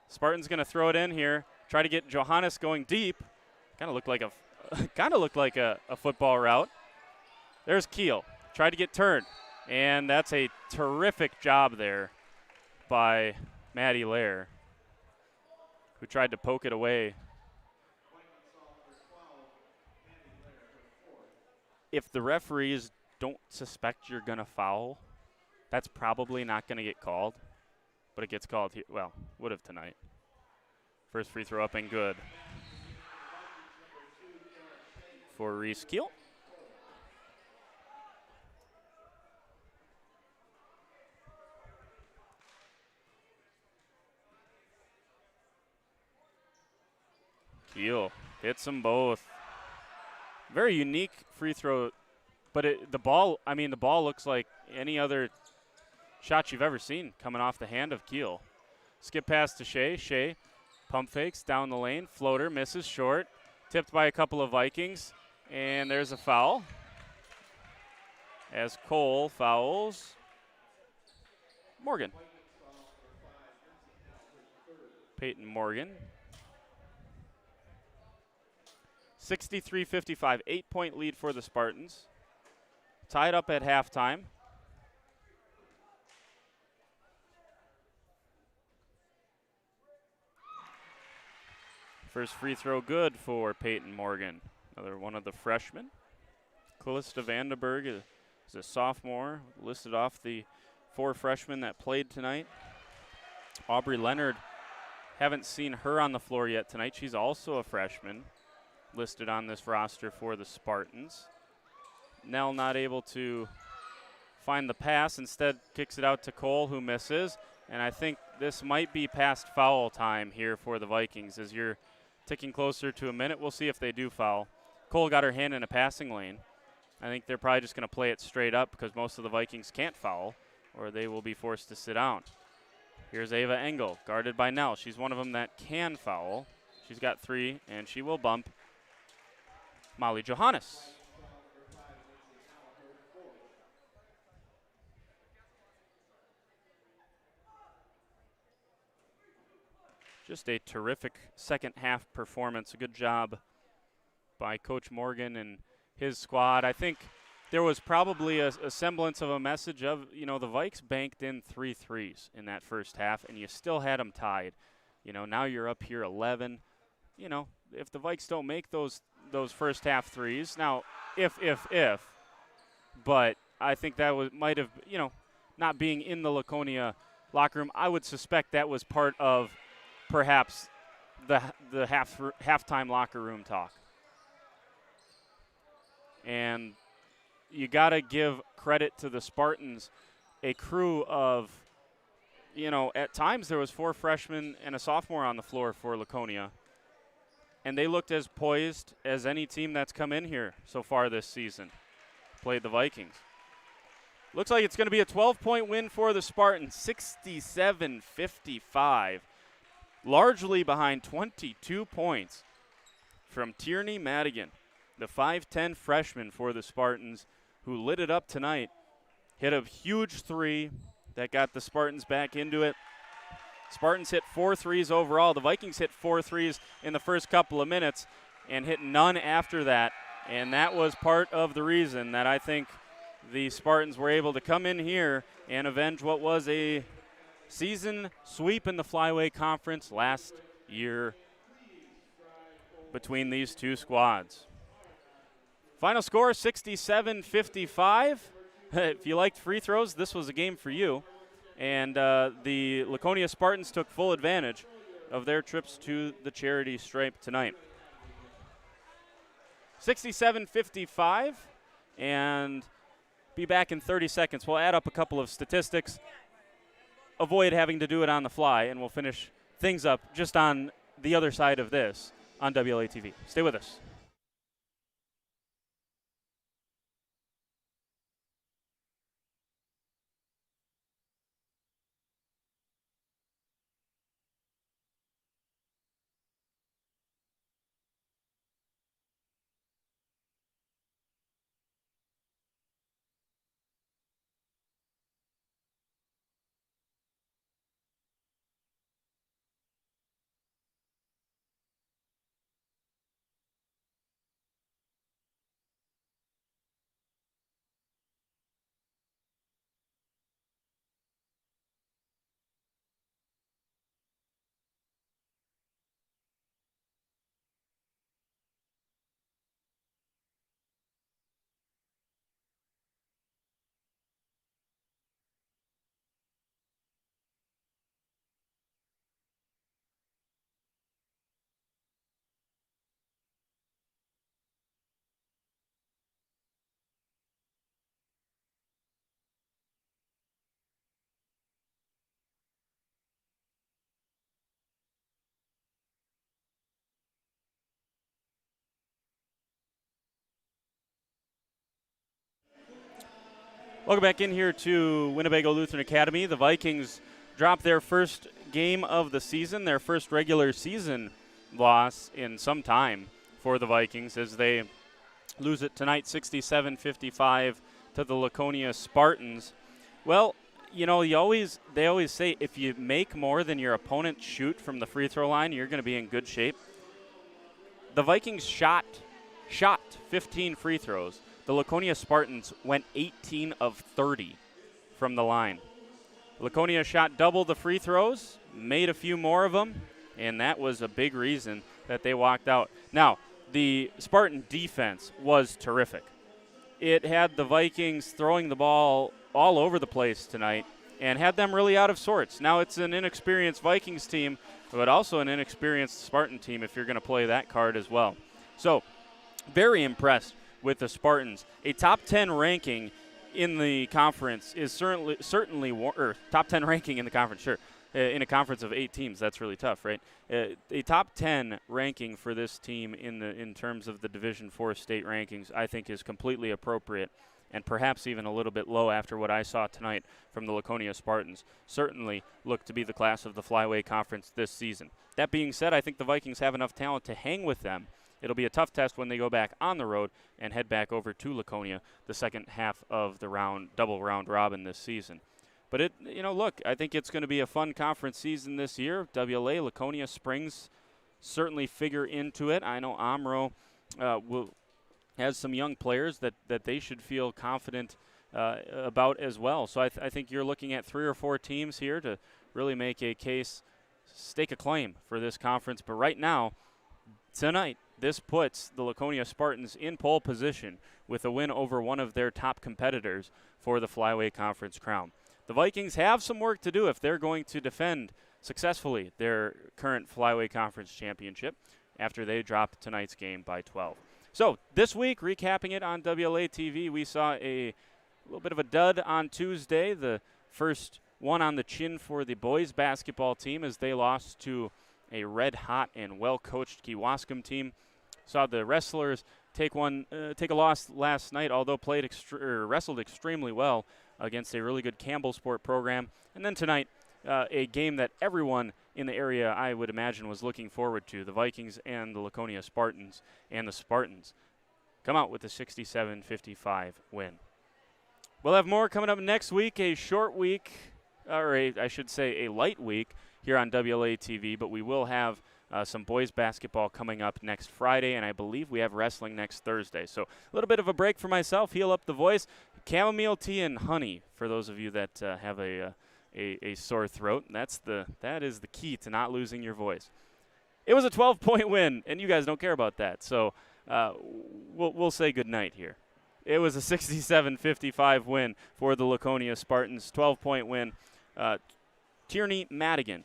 Spartans going to throw it in here. Try to get Johannes going deep. Kind of looked like a football route. There's Keel. Tried to get turned. And that's a terrific job there by Maddie Lair, who tried to poke it away. If the referees don't suspect you're going to foul, that's probably not going to get called. But it gets called here. Well, would have tonight. First free throw up and good for Reese Keel. Keel hits them both. Very unique free throw, but the ball looks like any other shot you've ever seen coming off the hand of Keel. Skip pass to Shea. Shea pump fakes down the lane. Floater misses short. Tipped by a couple of Vikings. And there's a foul. As Cole fouls Morgan. Peyton Morgan. 63-55. 8-point lead for the Spartans. Tied up at halftime. First free throw good for Peyton Morgan. Another one of the freshmen. Callista Vandenberg is a sophomore, listed off the 4 freshmen that played tonight. Aubrey Leonard, haven't seen her on the floor yet tonight. She's also a freshman, listed on this roster for the Spartans. Nell not able to find the pass, instead kicks it out to Cole, who misses. And I think this might be past foul time here for the Vikings as you're ticking closer to a minute. We'll see if they do foul. Cole got her hand in a passing lane. I think they're probably just going to play it straight up because most of the Vikings can't foul, or they will be forced to sit down. Here's Ava Engel, guarded by Nell. She's one of them that can foul. She's got 3, and she will bump Molly Johannes. Just a terrific second half performance. A good job by Coach Morgan and his squad. I think there was probably a semblance of a message of, the Vikes banked in 3 threes in that first half, and you still had them tied. Now you're up here 11. If the Vikes don't make those first half threes, now if, but I think that might have, not being in the Laconia locker room, I would suspect that was part of perhaps the halftime locker room talk. And you got to give credit to the Spartans, a crew of, at times there was 4 freshmen and a sophomore on the floor for Laconia. And they looked as poised as any team that's come in here so far this season, played the Vikings. Looks like it's going to be a 12-point win for the Spartans, 67-55. Largely behind 22 points from Tierney Madigan, the 5'10 freshman for the Spartans, who lit it up tonight. Hit a huge 3 that got the Spartans back into it. Spartans hit 4 threes overall. The Vikings hit 4 threes in the first couple of minutes and hit none after that. And that was part of the reason that I think the Spartans were able to come in here and avenge what was a season sweep in the Flyway Conference last year between these two squads. Final score, 67-55. If you liked free throws, this was a game for you. And the Laconia Spartans took full advantage of their trips to the charity stripe tonight. 67-55, and be back in 30 seconds. We'll add up a couple of statistics, avoid having to do it on the fly, and we'll finish things up just on the other side of this on WLATV. Stay with us. Welcome back in here to Winnebago Lutheran Academy. The Vikings dropped their first game of the season, their first regular season loss in some time for the Vikings as they lose it tonight 67-55 to the Laconia Spartans. Well, they always say if you make more than your opponent shoot from the free throw line, you're going to be in good shape. The Vikings shot 15 free throws. The Laconia Spartans went 18 of 30 from the line. Laconia shot double the free throws, made a few more of them, and that was a big reason that they walked out. Now, the Spartan defense was terrific. It had the Vikings throwing the ball all over the place tonight and had them really out of sorts. Now it's an inexperienced Vikings team, but also an inexperienced Spartan team if you're going to play that card as well. So, very impressed with the Spartans. A top 10 ranking in the conference is certainly or top 10 ranking in the conference, sure. In a conference of 8 teams, that's really tough, right? A top 10 ranking for this team in terms of the Division IV state rankings, I think, is completely appropriate, and perhaps even a little bit low after what I saw tonight from the Laconia Spartans. Certainly look to be the class of the Flyway Conference this season. That being said, I think the Vikings have enough talent to hang with them. It'll be a tough test when they go back on the road and head back over to Laconia the second half of the double round robin this season. But look, I think it's going to be a fun conference season this year. WLA, Laconia, Springs certainly figure into it. I know Amro has some young players that they should feel confident about as well. So I think you're looking at 3 or 4 teams here to really make a case, stake a claim for this conference. But right now, tonight, this puts the Laconia Spartans in pole position with a win over one of their top competitors for the Flyway Conference crown. The Vikings have some work to do if they're going to defend successfully their current Flyway Conference championship after they drop tonight's game by 12. So this week, recapping it on WLA TV, we saw a little bit of a dud on Tuesday, the first one on the chin for the boys basketball team as they lost to a red-hot and well-coached Kewaskum team. Saw the Wrestlers take a loss last night, although wrestled extremely well against a really good Campbellsport program. And then tonight, a game that everyone in the area, I would imagine, was looking forward to. The Vikings and the Laconia Spartans, and the Spartans come out with a 67-55 win. We'll have more coming up next week, a short week, or I should say a light week here on WLA TV, but we will have some boys basketball coming up next Friday, and I believe we have wrestling next Thursday. So a little bit of a break for myself, heal up the voice, chamomile tea and honey for those of you that have a sore throat. That is the key to not losing your voice. It was a 12-point win, and you guys don't care about that, so we'll say goodnight here. It was a 67-55 win for the Laconia Spartans, 12-point win. Tierney Madigan,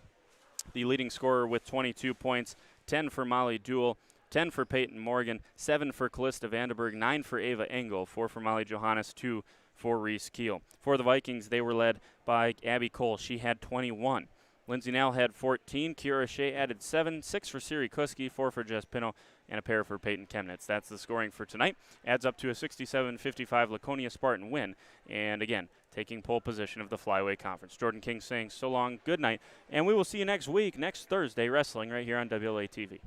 the leading scorer with 22 points, 10 for Molly Duell, 10 for Peyton Morgan, 7 for Callista Vandenberg, 9 for Ava Engel, 4 for Molly Johannes, 2 for Reese Keel. For the Vikings, they were led by Abby Cole. She had 21. Lindsay Nell had 14. Kira Shea added 7, 6 for Siri Kuski, 4 for Jess Pino, and a pair for Peyton Chemnitz. That's the scoring for tonight. Adds up to a 67-55 Laconia Spartan win. And again, taking pole position of the Flyway Conference. Jordan King saying so long, good night, and we will see you next week, next Thursday, wrestling right here on WLA TV.